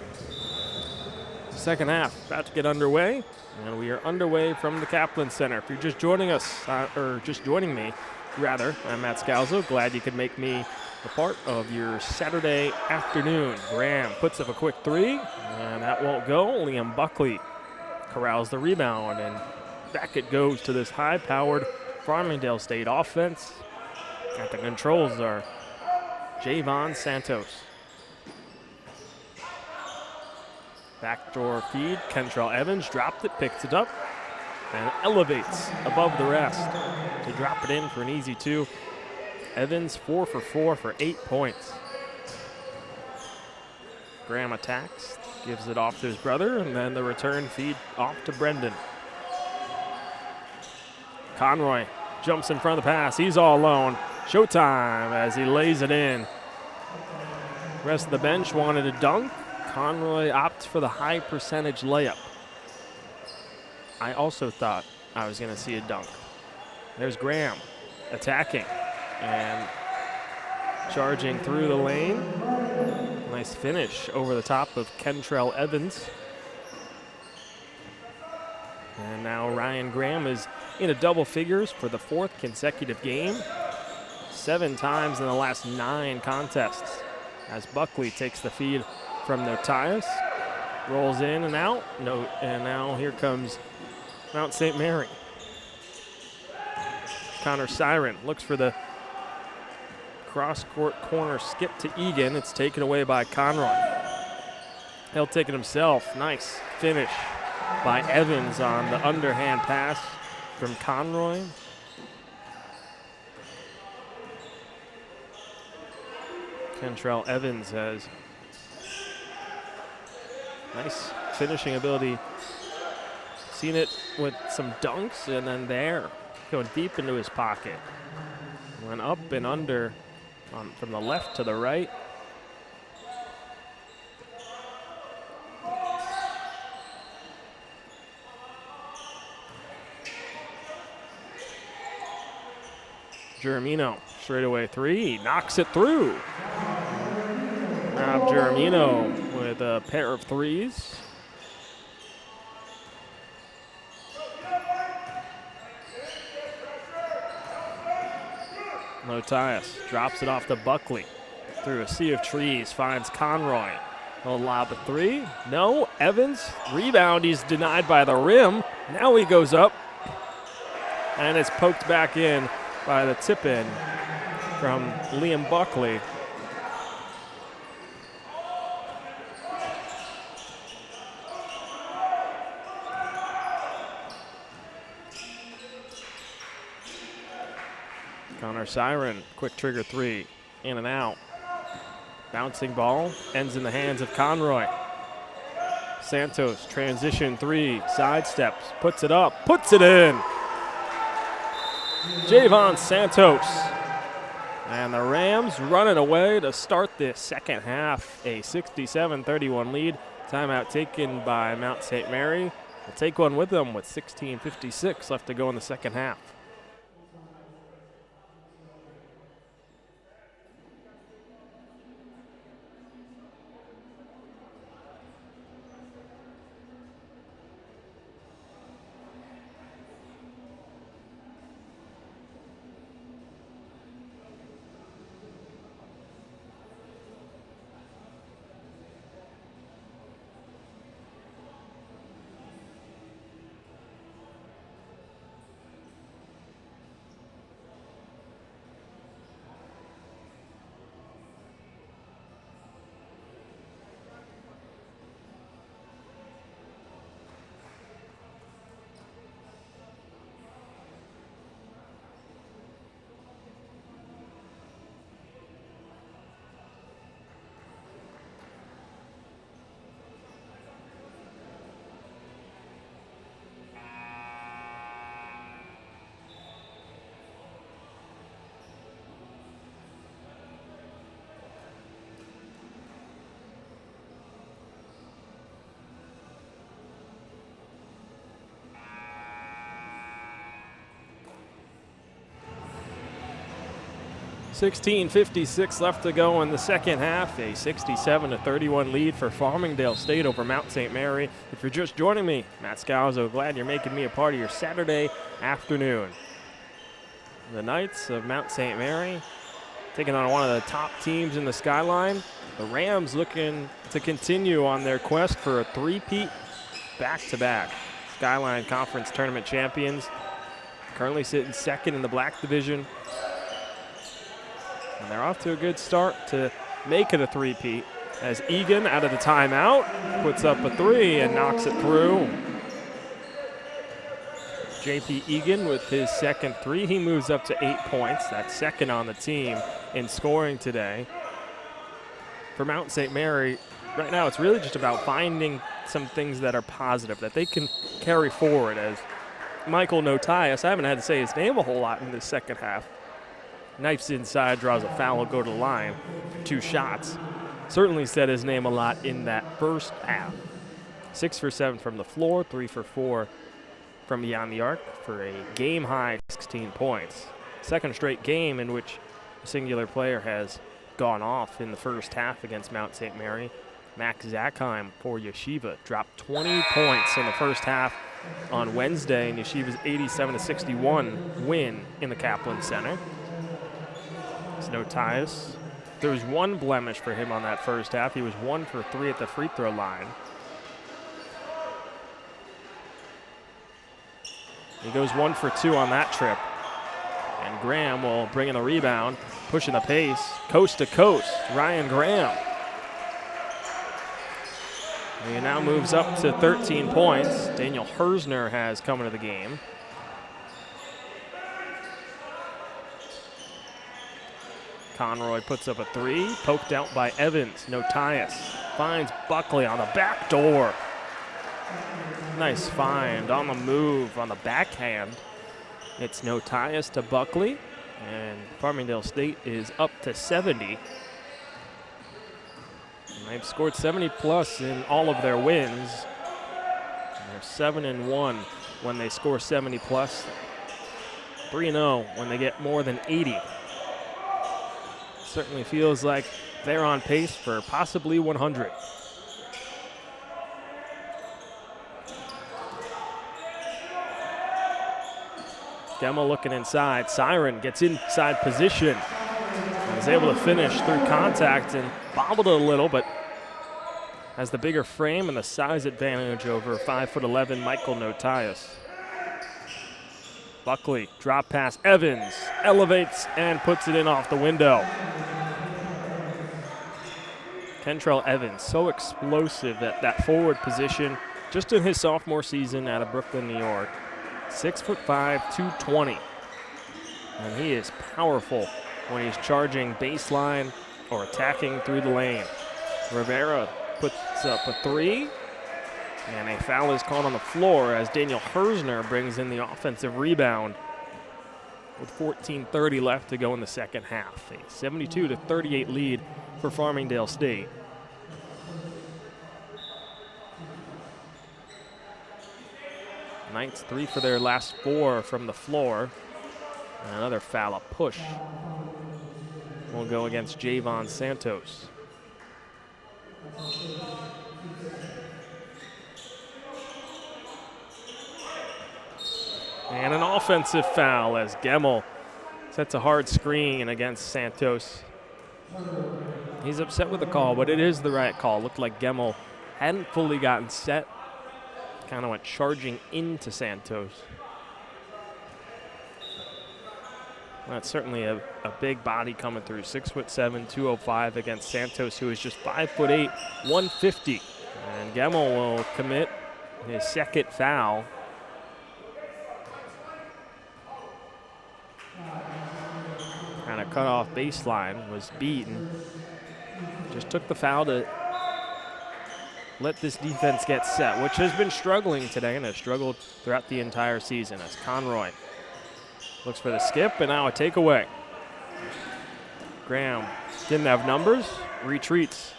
Second half about to get underway, and we are underway from the Kaplan Center. If you're just joining us, or just joining me, rather, I'm Matt Scalzo. Glad you could make me a part of your Saturday afternoon. Graham puts up a quick three, and that won't go. Liam Buckley corrals the rebound, and back it goes to this high-powered Farmingdale State offense. At the controls are Javon Santos. Backdoor feed, Kentrell Evans dropped it, picks it up, and elevates above the rest to drop it in for an easy two. Evans 4 for 4 for 8 points. Graham attacks, gives it off to his brother, and then the return feed off to Brendan. Conroy jumps in front of the pass. He's all alone. Showtime as he lays it in. The rest of the bench wanted a dunk. Conroy opts for the high percentage layup. I also thought I was going to see a dunk. There's Graham attacking and charging through the lane. Nice finish over the top of Kentrell Evans. And now Ryan Graham is into double figures for the 4th consecutive game. 7 times in the last 9 contests as Buckley takes the feed from Notias, rolls in and out. And now here comes Mount St. Mary. Connor Siren looks for the cross-court corner skip to Egan. It's taken away by Conroy. He'll take it himself. Nice finish by Evans on the underhand pass from Conroy. Kentrell Evans has nice finishing ability. Seen it with some dunks, and then there, going deep into his pocket. Went up and under from the left to the right. Germino, straightaway three, knocks it through. Now Germino with a pair of threes. Notias drops it off to Buckley. Through a sea of trees, finds Conroy. He'll lob a three. No, Evans, rebound, he's denied by the rim. Now he goes up, and it's poked back in by the tip-in from Liam Buckley. Connor Siren, quick trigger three, in and out. Bouncing ball, ends in the hands of Conroy. Santos, transition three, sidesteps, puts it up, puts it in. Javon Santos. And the Rams running away to start this second half, a 67-31 lead. Timeout taken by Mount St. Mary. We'll take one with them with 16:56 left to go in the second half. 16:56 left to go in the second half. A 67-31 lead for Farmingdale State over Mount St. Mary. If you're just joining me, Matt Scalzo, glad you're making me a part of your Saturday afternoon. The Knights of Mount St. Mary taking on one of the top teams in the Skyline. The Rams looking to continue on their quest for a three-peat back-to-back. Skyline Conference Tournament champions, currently sitting second in the Black Division. And they're off to a good start to make it a three-peat as Egan out of the timeout puts up a three and knocks it through. J.P. Egan with his second three. He moves up to 8 points. That's second on the team in scoring today. For Mount St. Mary, right now it's really just about finding some things that are positive that they can carry forward, as Michael Notias, I haven't had to say his name a whole lot in this second half. Knifes inside, draws a foul, will go to the line for 2 shots. Certainly said his name a lot in that first half. 6 for 7 from the floor, 3 for 4 from beyond the arc for a game-high 16 points. Second straight game in which a singular player has gone off in the first half against Mount St. Mary. Max Zackheim for Yeshiva dropped 20 points in the first half on Wednesday in Yeshiva's 87-61 win in the Kaplan Center. Notias, there was one blemish for him on that first half. He was 1 for 3 at the free throw line. He goes 1 for 2 on that trip. And Graham will bring in the rebound, pushing the pace, coast to coast, Ryan Graham. He now moves up to 13 points. Daniel Hersner has come into the game. Conroy puts up a three, poked out by Evans. Notias finds Buckley on the back door. Nice find on the move on the backhand. It's Notias to Buckley, and Farmingdale State is up to 70. And they've scored 70 plus in all of their wins. And they're 7-1 when they score 70 plus. 3-0 when they get more than 80. Certainly feels like they're on pace for possibly 100. Gemmel looking inside. Siren gets inside position. And is able to finish through contact and bobbled it a little, but has the bigger frame and the size advantage over 5'11" Michael Notias. Buckley, drop pass, Evans elevates and puts it in off the window. Kentrell Evans, so explosive at that forward position, just in his sophomore season out of Brooklyn, New York. 6'5", 220. And he is powerful when he's charging baseline or attacking through the lane. Rivera puts up a three. And a foul is called on the floor as Daniel Hersner brings in the offensive rebound with 14:30 left to go in the second half. A 72-38 lead for Farmingdale State. Knights 3 for their last 4 from the floor. And another foul, a push, will go against Javon Santos. And an offensive foul as Gemmel sets a hard screen against Santos. He's upset with the call, but it is the right call. Looked like Gemmel hadn't fully gotten set. Kind of went charging into Santos. That's certainly a big body coming through. 6'7", 205 against Santos, who is just 5'8", 150. And Gemmel will commit his second foul. Kind of cut off baseline, was beaten. Just took the foul to let this defense get set, which has been struggling today and has struggled throughout the entire season as Conroy looks for the skip and now a takeaway. Graham didn't have numbers, retreats.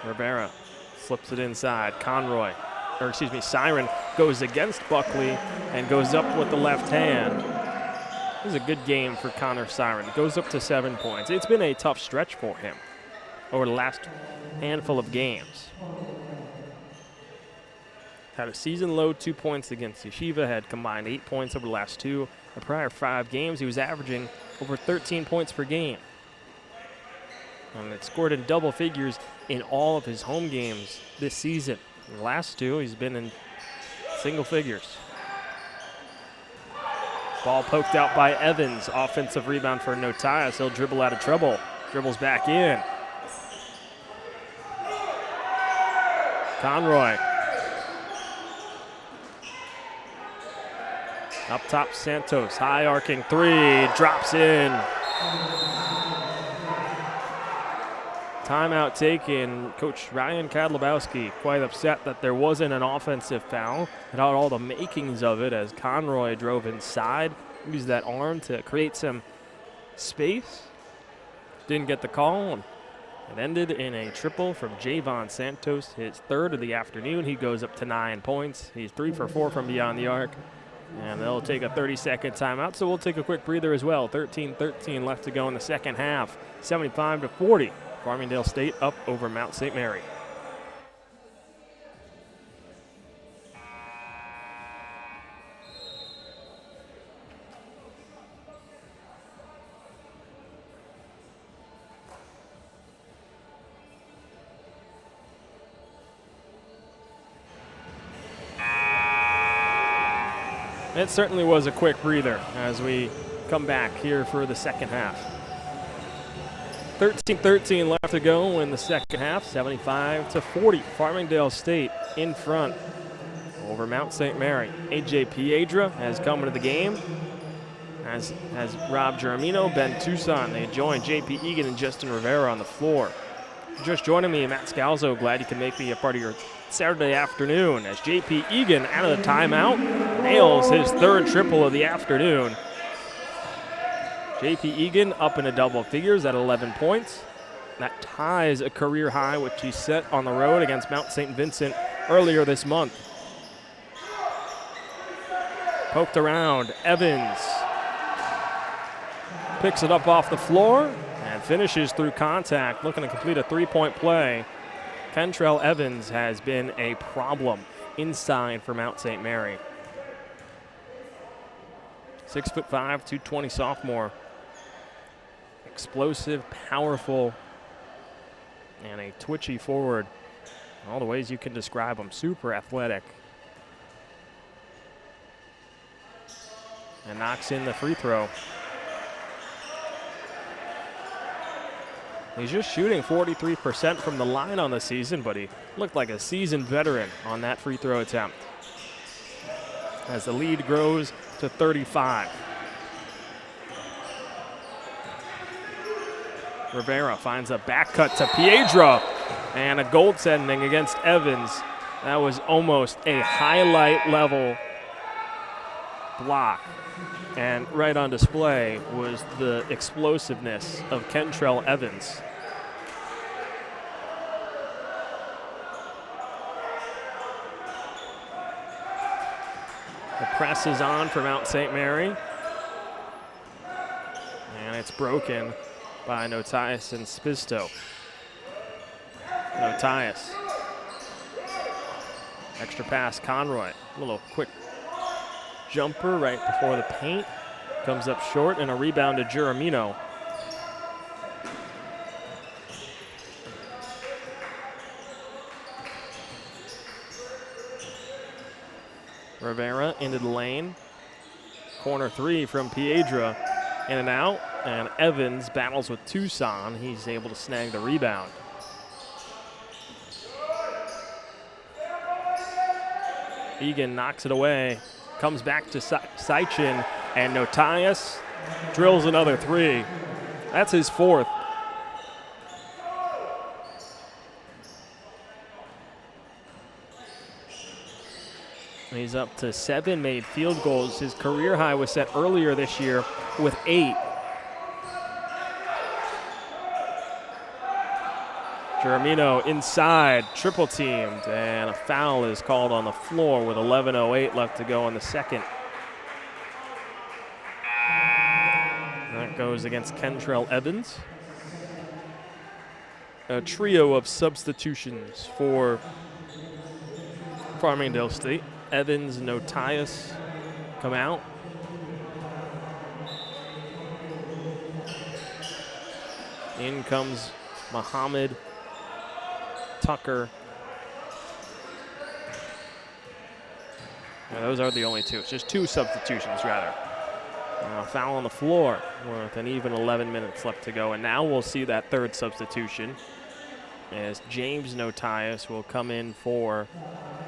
Rivera slips it inside. Siren goes against Buckley and goes up with the left hand. This is a good game for Connor Siren. Goes up to 7 points. It's been a tough stretch for him over the last handful of games. Had a season low 2 points against Yeshiva, had combined 8 points over the last 2. The prior 5 games, he was averaging over 13 points per game. And it scored in double figures in all of his home games this season. In the last 2, he's been in single figures. Ball poked out by Evans. Offensive rebound for Notias. He'll dribble out of trouble. Dribbles back in. Conroy. Up top, Santos. High arcing 3. Drops in. Timeout taken. Coach Ryan Kadlubowski quite upset that there wasn't an offensive foul. It had all the makings of it as Conroy drove inside, used that arm to create some space. Didn't get the call. It ended in a triple from Javon Santos, his 3rd of the afternoon. He goes up to 9 points. He's 3 for 4 from beyond the arc. And they'll take a 30-second timeout, so we'll take a quick breather as well. 13-13 left to go in the second half. 75-40. Farmingdale State up over Mount St. Mary. It certainly was a quick breather as we come back here for the second half. 13-13 left to go in the second half, 75-40. Farmingdale State in front over Mount St. Mary. A.J. Piedra has come into the game, as has Rob Geramino, Ben Tucson. They join J.P. Egan and Justin Rivera on the floor. Just joining me, Matt Scalzo. Glad you can make me a part of your Saturday afternoon as J.P. Egan out of the timeout nails his 3rd triple of the afternoon. J.P. Egan up into double figures at 11 points. That ties a career high which he set on the road against Mount St. Vincent earlier this month. Poked around, Evans picks it up off the floor and finishes through contact, looking to complete a 3-point play. Kentrell Evans has been a problem inside for Mount St. Mary. 6'5", 220 sophomore. Explosive, powerful, and a twitchy forward. All the ways you can describe him. Super athletic. And knocks in the free throw. He's just shooting 43% from the line on the season, but he looked like a seasoned veteran on that free throw attempt. As the lead grows to 35. Rivera finds a back cut to Piedra and a goaltending against Evans. That was almost a highlight level block. And right on display was the explosiveness of Kentrell Evans. The press is on for Mount St. Mary. And it's broken by Notias and Spisto. Notias. Extra pass, Conroy. A little quick jumper right before the paint. Comes up short and a rebound to Geramino. Rivera into the lane. Corner 3 from Piedra. In and out. And Evans battles with Tucson. He's able to snag the rebound. Egan knocks it away. Comes back to Seichin. And Notias drills another 3. That's his 4th. He's up to 7 made field goals. His career high was set earlier this year with 8. Germino inside, triple teamed, and a foul is called on the floor with 11:08 left to go in the second. That goes against Kentrell Evans. A trio of substitutions for Farmingdale State. Evans and Notias come out. In comes Muhammad, Tucker. Yeah, those are the only two. It's just two substitutions, rather. Foul on the floor with an even 11 minutes left to go. And now we'll see that third substitution as James Notias will come in for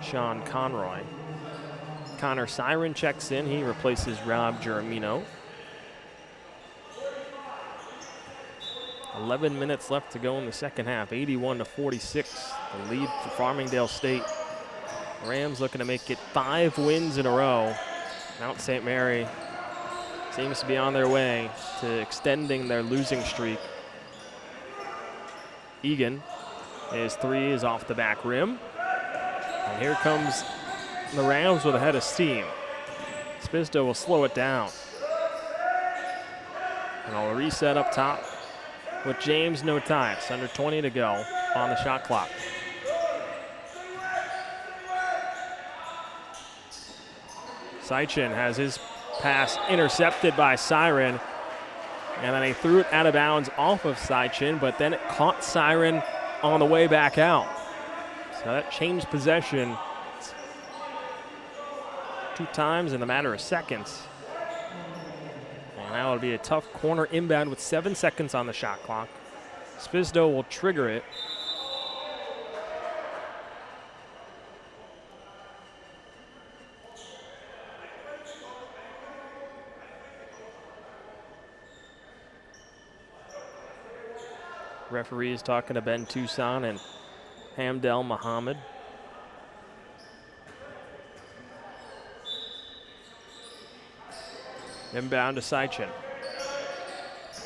Sean Conroy. Connor Siren checks in. He replaces Rob Germino. 11 minutes left to go in the second half. 81-46, the lead for Farmingdale State. Rams looking to make it 5 wins in a row. Mount St. Mary seems to be on their way to extending their losing streak. Egan, his three is off the back rim. And here comes the Rams with a head of steam. Spisdo will slow it down. And I'll reset up top with James Notias, under 20 to go on the shot clock. Seichin has his pass intercepted by Siren, and then he threw it out of bounds off of Seichin, but then it caught Siren on the way back out. So that changed possession 2 times in a matter of seconds. And now it'll be a tough corner inbound with 7 seconds on the shot clock. Spisdo will trigger it. Referees talking to Ben Tucson and Hamdel Muhammad. Inbound to Seichin.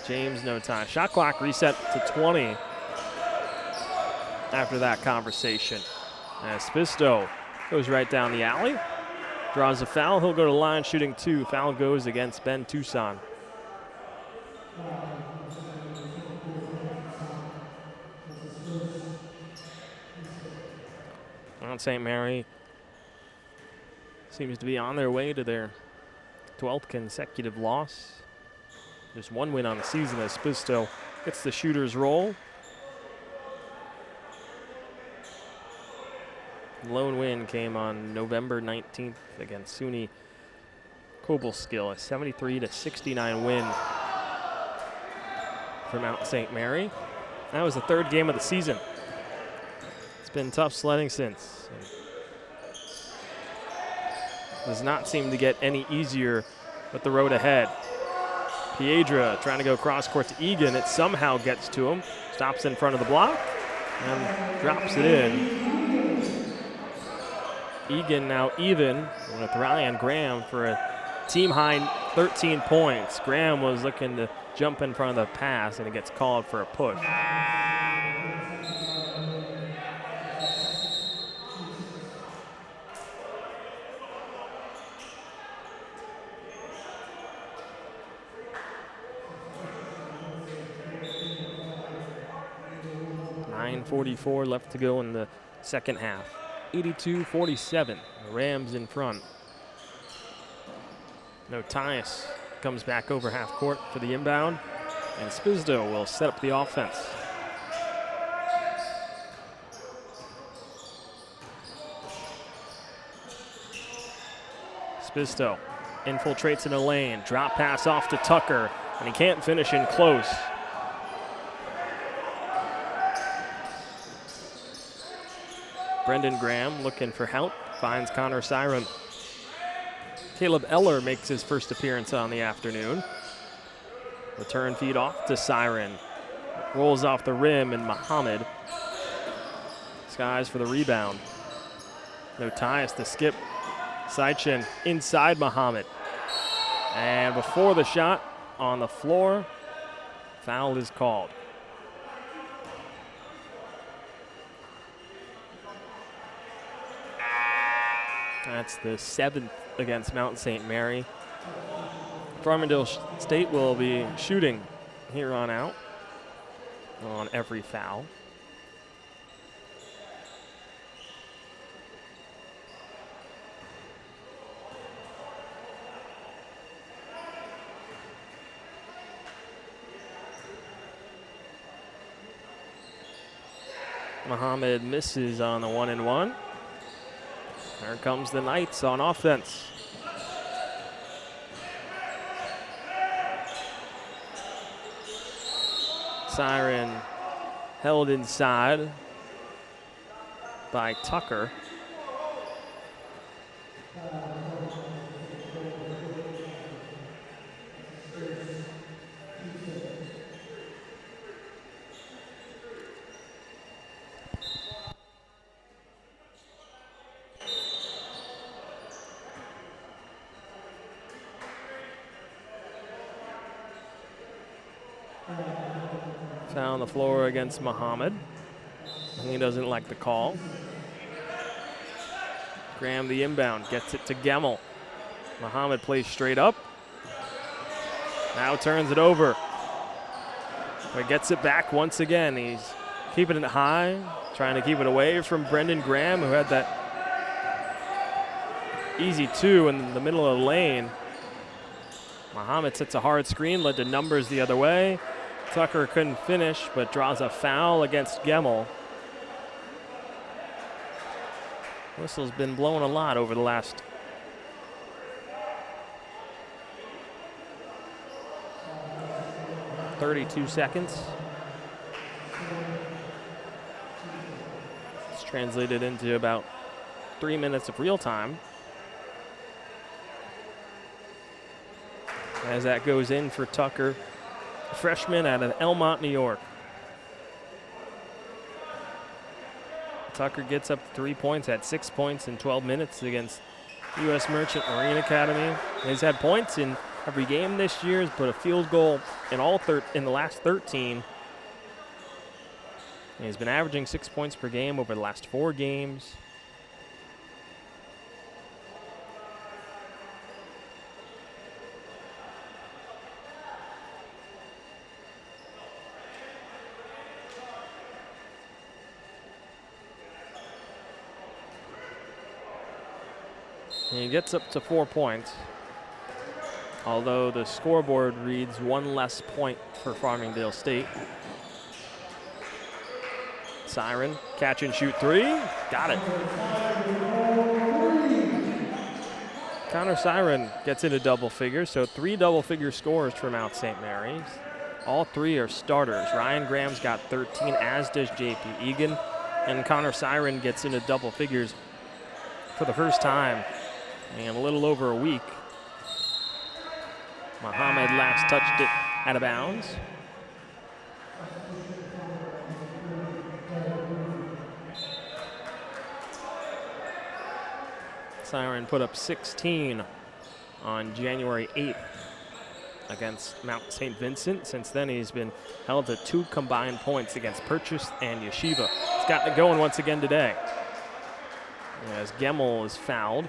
James Notias. Shot clock reset to 20 after that conversation. As Spisdo goes right down the alley. Draws a foul. He'll go to the line shooting 2. Foul goes against Ben Tucson. Mount St. Mary seems to be on their way to their 12th consecutive loss. Just 1 win on the season as Spisdo gets the shooter's roll. The lone win came on November 19th against SUNY Kobelskill, a 73-69 win for Mount St. Mary. That was the 3rd game of the season. It's been tough sledding since. Does not seem to get any easier with the road ahead. Piedra trying to go cross court to Egan. It somehow gets to him. Stops in front of the block and drops it in. Egan now even with Ryan Graham for a team-high 13 points. Graham was looking to jump in front of the pass, and it gets called for a push. .44 left to go in the second half. 82-47, the Rams in front. Notias comes back over half court for the inbound, and Spisdo will set up the offense. Spisdo infiltrates in a lane, drop pass off to Tucker, and he can't finish in close. Brendan Graham looking for help, finds Connor Siren. Caleb Eller makes his first appearance on the afternoon. Return feed off to Siren. Rolls off the rim, and Muhammad skies for the rebound. Notias to skip. Seichin inside Muhammad. And before the shot on the floor, foul is called. That's the 7th against Mount St. Mary. Farmingdale State will be shooting here on out on every foul. Muhammad misses on the 1-and-1. There comes the Knights on offense. Siren held inside by Tucker. Foul on the floor against Muhammad. He doesn't like the call. Graham the inbound, gets it to Gemmel. Muhammad plays straight up. Now turns it over. But gets it back once again. He's keeping it high, trying to keep it away from Brendan Graham, who had that easy 2 in the middle of the lane. Muhammad sets a hard screen, led to numbers the other way. Tucker couldn't finish, but draws a foul against Gemmel. Whistle's been blown a lot over the last 32 seconds. It's translated into about 3 minutes of real time. As that goes in for Tucker, a freshman out of Elmont, New York. Tucker gets up 3 points, had 6 points in 12 minutes against U.S. Merchant Marine Academy. He's had points in every game this year. He's put a field goal in in the last 13. And he's been averaging 6 points per game over the last 4 games. He gets up to 4 points, although the scoreboard reads 1 less point for Farmingdale State. Siren, catch and shoot 3, got it. Connor Siren gets into double figures, so 3 double-figure scores for Mount St. Mary's. All 3 are starters. Ryan Graham's got 13, as does J.P. Egan, and Connor Siren gets into double figures for the first time in a little over a week. Muhammad last touched it out of bounds. Siren put up 16 on January 8th against Mount St. Vincent. Since then, he's been held to 2 combined points against Purchase and Yeshiva. He's gotten it going once again today, as Gemmel is fouled.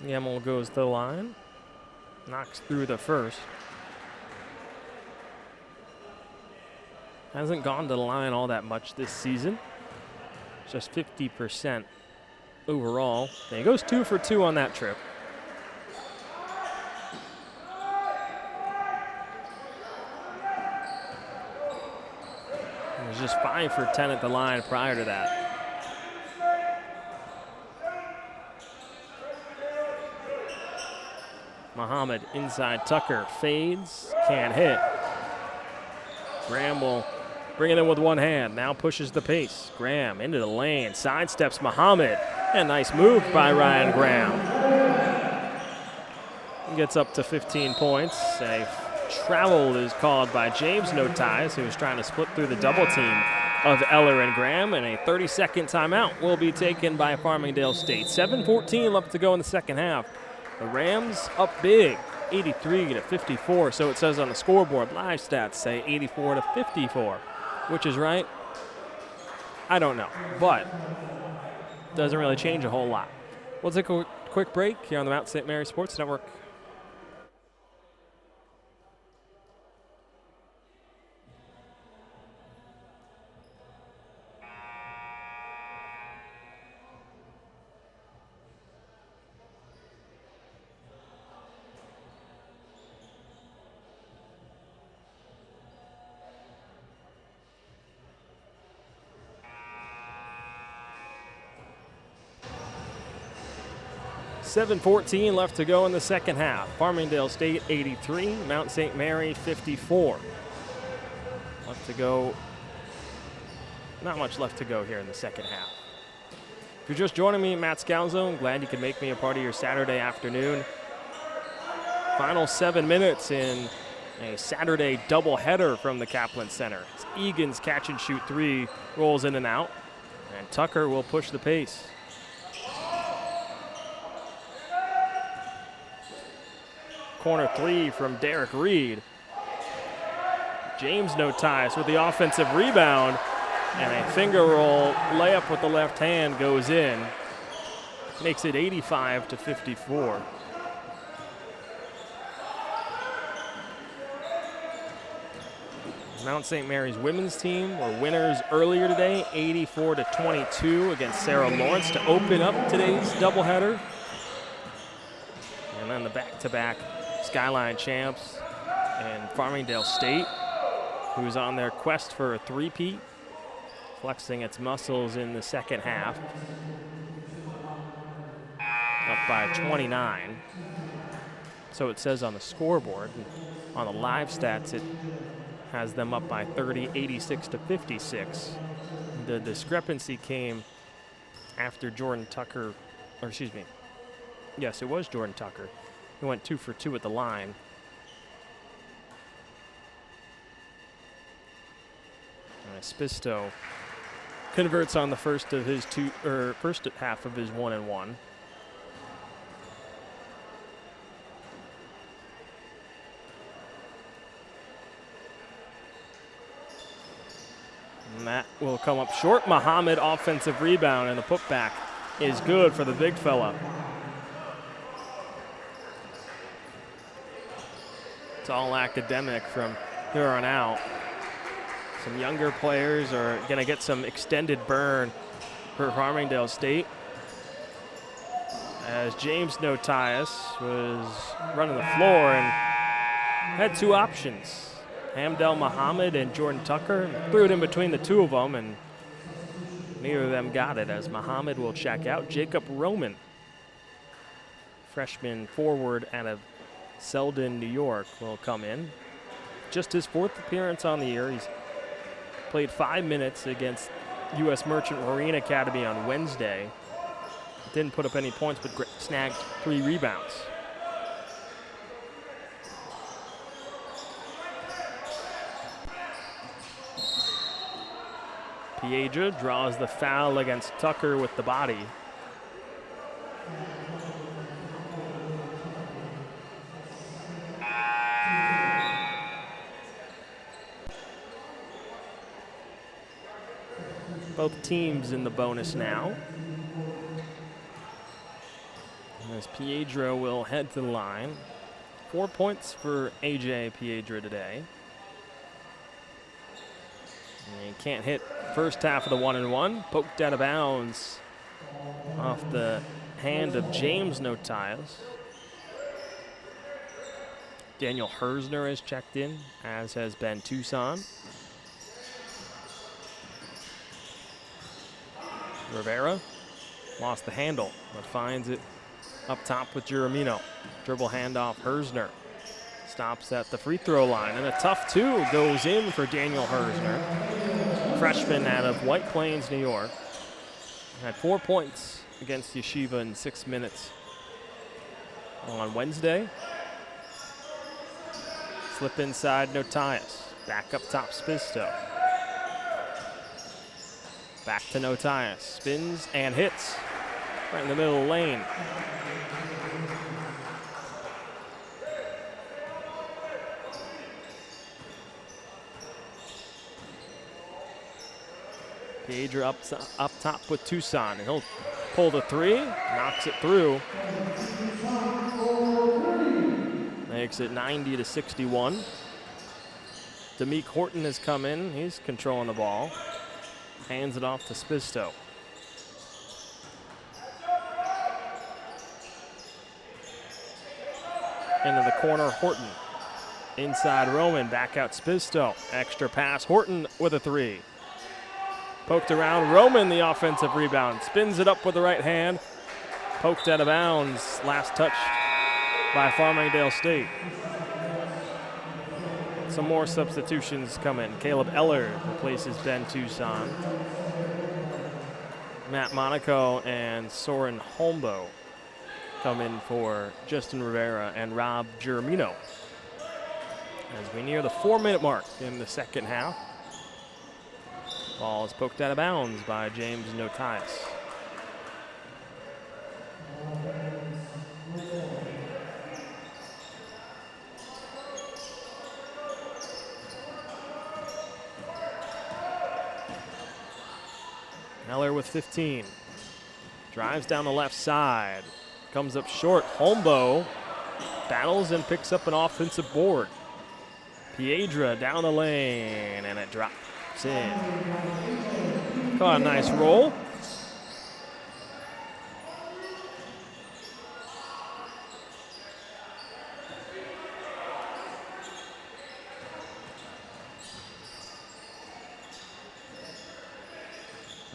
Gemmel goes to the line, knocks through the first. Hasn't gone to the line all that much this season. Just 50% overall. And he goes 2 for 2 on that trip. He was just 5 for 10 at the line prior to that. Muhammad inside Tucker, fades, can't hit. Graham will Bring it in with one hand. Now pushes the pace. Graham into the lane. Sidesteps Muhammad. And nice move by Ryan Graham. Gets up to 15 points. A travel is called by James No Ties, who was trying to split through the double team of Eller and Graham. And a 30-second timeout will be taken by Farmingdale State. 7:14 left to go in the second half. The Rams up big, 83-54. So it says on the scoreboard. Live stats say 84-54. Which is right? I don't know, but doesn't really change a whole lot. We'll take a quick break here on the Mount St. Mary Sports Network. $7:14 left to go in the second half. Farmingdale State 83, Mount St. Mary 54. Left to go. Not much left to go here in the second half. If you're just joining me, Matt Scalzo, I'm glad you could make me a part of your Saturday afternoon. Final 7 minutes in a Saturday doubleheader from the Kaplan Center. It's Egan's catch and shoot three rolls in and out, and Tucker will push the pace. Corner three from Derek Reed. James No Ties with the offensive rebound, and a finger roll layup with the left hand goes in. Makes it 85-54. Mount St. Mary's women's team were winners earlier today, 84-22 against Sarah Lawrence to open up today's doubleheader. And then the back-to-back Skyline champs and Farmingdale State, who's on their quest for a three-peat, flexing its muscles in the second half. Up by 29. So it says on the scoreboard. On the live stats, it has them up by 30, 86-56. The discrepancy came after Jordan Tucker, or excuse me, yes, it was Jordan Tucker. He went 2 for 2 at the line. And Spisto converts on the first of his first half of his 1-and-1. And that will come up short. Muhammad offensive rebound, and the putback is good for the big fella. It's all academic from here on out. Some younger players are going to get some extended burn for Farmingdale State, as James No Ties was running the floor and had two options. Hamdel Muhammad and Jordan Tucker. Threw it in between the two of them, and neither of them got it, as Muhammad will check out. Jacob Roman, freshman forward out of Selden, New York, will come in. Just his fourth appearance on the year. He's played 5 minutes against U.S. Merchant Marine Academy on Wednesday. Didn't put up any points, but snagged 3 rebounds. Piedra draws the foul against Tucker with the body. Both teams in the bonus now. As Piedra will head to the line. 4 points for AJ Piedra today. And he can't hit first half of the 1-and-1. Poked out of bounds off the hand of James No Ties. Daniel Hersner has checked in, as has Ben Tucson. Rivera lost the handle, but finds it up top with Giramino. Dribble handoff, Hersner. Stops at the free throw line, and a tough two goes in for Daniel Hersner. freshman out of White Plains, New York. Had 4 points against Yeshiva in 6 minutes on Wednesday. Slip inside, Notias. Back up top, Spisto. Back to Notias. Spins and hits. Right in the middle of the lane. Piedra up top with Tucson. And he'll pull the three, knocks it through. Makes it 90-61. Demique Horton has come in. He's controlling the ball. Hands it off to Spisto. Into the corner, Horton. Inside Roman, back out Spisto. Extra pass, Horton with a three. Poked around, Roman the offensive rebound. Spins it up with the right hand. Poked out of bounds. Last touch by Farmingdale State. Some more substitutions come in. Caleb Eller replaces Ben Tucson. Matt Monaco and Soren Holmbo come in for Justin Rivera and Rob Germino. As we near the 4-minute mark in the second half. Ball is poked out of bounds by James Notias. Eller with 15. Drives down the left side. Comes up short. Holmbo battles and picks up an offensive board. Piedra down the lane, and it drops in. Caught a nice roll.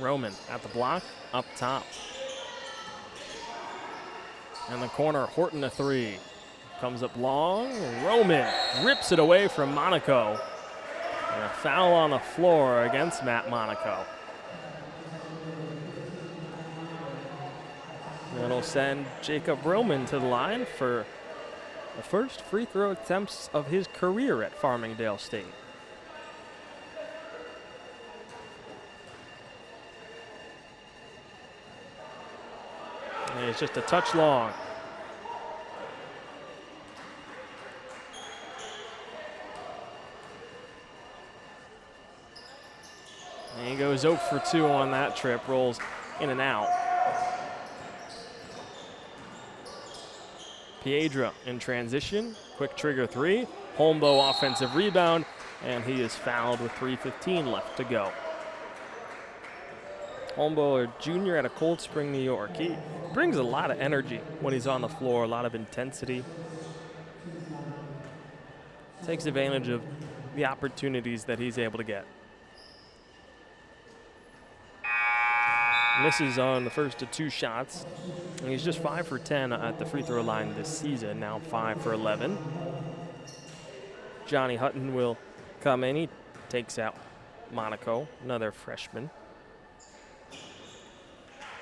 Roman at the block, up top. In the corner, Horton a three. Comes up long, Roman rips it away from Monaco. And a foul on the floor against Matt Monaco. It'll send Jacob Roman to the line for the first free throw attempts of his career at Farmingdale State. And it's just a touch long. And he goes 0 for 2 on that trip, rolls in and out. Piedra in transition, quick trigger three. Holmbo offensive rebound, and he is fouled with 3:15 left to go. Holmbo, a junior out of Cold Spring, New York. He brings a lot of energy when he's on the floor, a lot of intensity. Takes advantage of the opportunities that he's able to get. Misses on the first of 2 shots. And he's just 5 for 10 at the free throw line this season, now 5 for 11. Johnny Hutton will come in. He takes out Monaco, another freshman.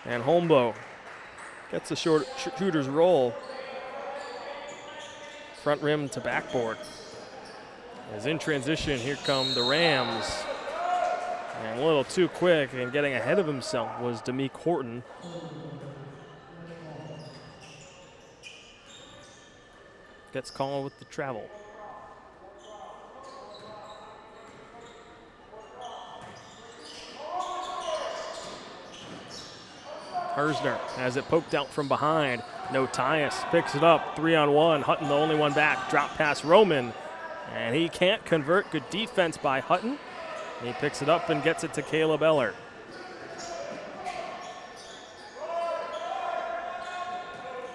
And Holmbo gets the short shooter's roll. Front rim to backboard. As in transition, here come the Rams. And a little too quick, and getting ahead of himself was Demique Horton. Gets called with the travel. Hersner has it poked out from behind. Notias picks it up, 3-on-1. Hutton the only one back. Drop pass Roman. And he can't convert. Good defense by Hutton. He picks it up and gets it to Caleb Eller.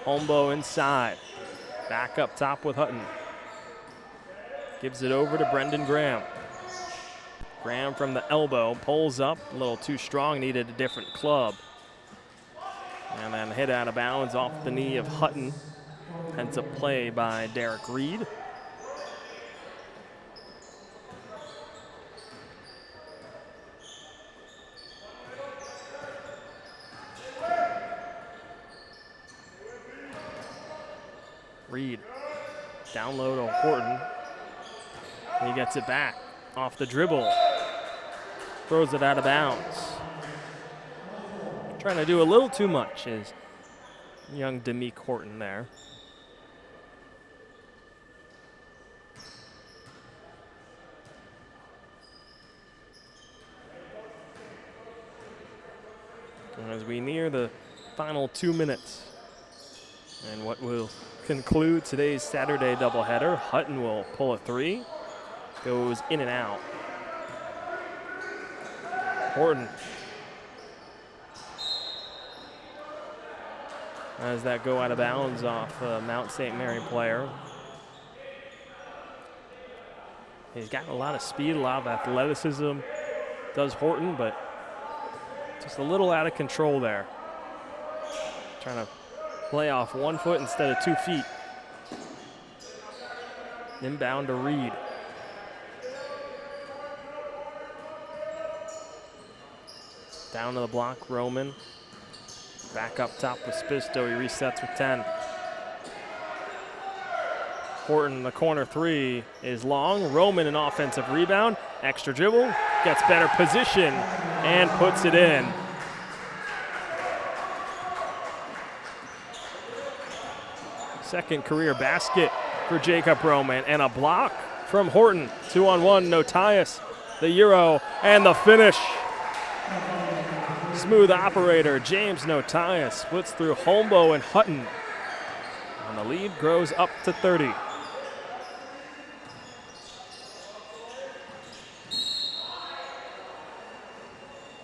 Holmbo inside. Back up top with Hutton. Gives it over to Brendan Graham. Graham from the elbow, pulls up, a little too strong, needed a different club. And then hit out of bounds off the knee of Hutton. Heads up play by Derek Reed. Reed. Down low to Horton. He gets it back off the dribble. Throws it out of bounds. Trying to do a little too much is young Demique Horton there. And as we near the final 2 minutes, and what will conclude today's Saturday doubleheader, Hutton will pull a three. Goes in and out. Horton. As that go out of bounds off a Mount St. Mary player. He's got a lot of speed, a lot of athleticism, does Horton, but just a little out of control there. Trying to play off 1 foot instead of 2 feet. Inbound to Reed. Down to the block, Roman. Back up top with Spisto, he resets with 10. Horton, the corner three is long. Roman, an offensive rebound. Extra dribble, gets better position, and puts it in. Second career basket for Jacob Roman, and a block from Horton. 2-on-1, Notias, the Euro, and the finish. Smooth operator, James Notias splits through Holmbo and Hutton. And the lead grows up to 30.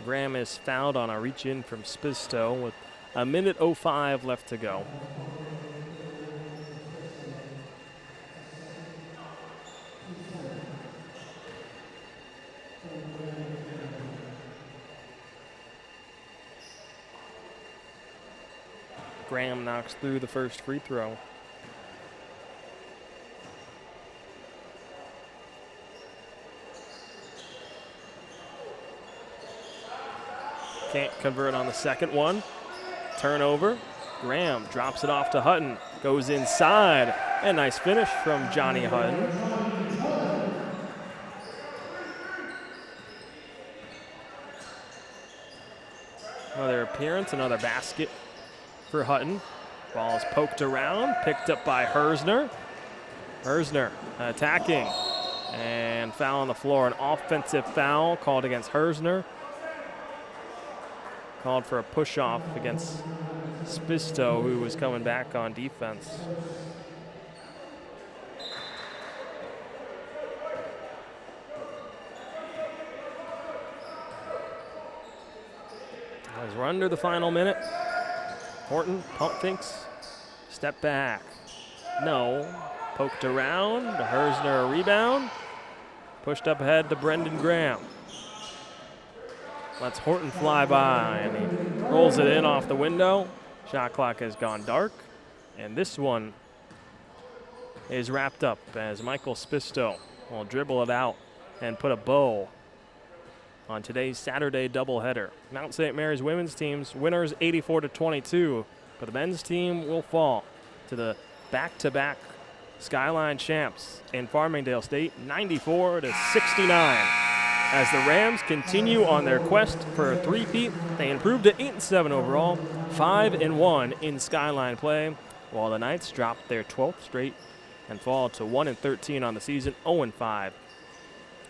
Graham is fouled on a reach in from Spisto with 1:05 left to go. Graham knocks through the first free throw. Can't convert on the second one. Turnover. Graham drops it off to Hutton. Goes inside. And nice finish from Johnny Hutton. Another appearance, another basket for Hutton. Ball is poked around, picked up by Hersner. Hersner attacking, and foul on the floor. An offensive foul called against Hersner. Called for a push-off against Spisto, who was coming back on defense. As we're under the final minute, Horton pump fakes, step back. No, poked around, Hersner a rebound. Pushed up ahead to Brendan Graham. Lets Horton fly by, and he rolls it in off the window. Shot clock has gone dark, and this one is wrapped up as Michael Spisto will dribble it out and put a bow on today's Saturday doubleheader. Mount St. Mary's women's team's winners 84-22, but the men's team will fall to the back-to-back Skyline champs in Farmingdale State, 94-69. As the Rams continue on their quest for a three-peat, they improved to 8-7 overall, 5-1 in Skyline play, while the Knights drop their 12th straight and fall to 1-13 on the season, 0-5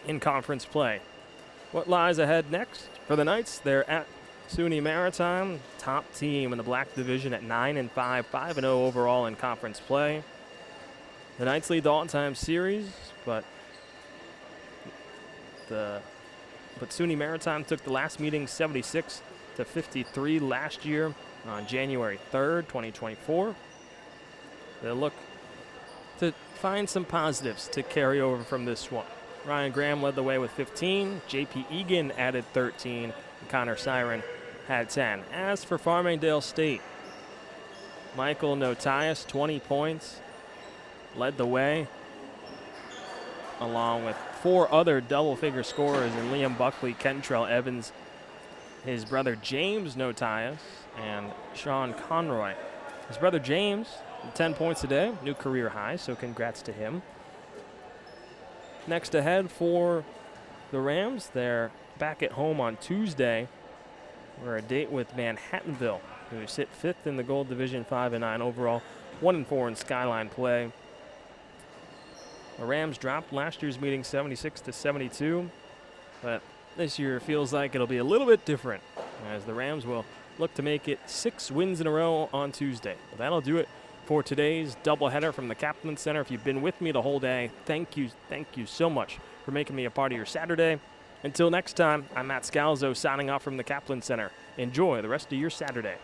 in conference play. What lies ahead next for the Knights? They're at SUNY Maritime, top team in the Black Division at 9-5, 5-0 overall in conference play. The Knights lead the all-time series, but SUNY Maritime took the last meeting 76-53 last year on January 3rd, 2024. They'll look to find some positives to carry over from this one. Ryan Graham led the way with 15. J.P. Egan added 13. And Connor Siren had 10. As for Farmingdale State, Michael Notias, 20 points, led the way, along with 4 other double-figure scorers in Liam Buckley, Kentrell Evans, his brother James Notias, and Sean Conroy. His brother James 10 points today, new career high, so congrats to him. Next ahead for the Rams, they're back at home on Tuesday. We're a date with Manhattanville, who sit 5th in the Gold Division, 5-9 overall, 1-4 in Skyline play. The Rams dropped last year's meeting 76-72, but this year feels like it'll be a little bit different, as the Rams will look to make it 6 wins in a row on Tuesday. But that'll do it for today's doubleheader from the Kaplan Center. If you've been with me the whole day, thank you so much for making me a part of your Saturday. Until next time, I'm Matt Scalzo signing off from the Kaplan Center. Enjoy the rest of your Saturday.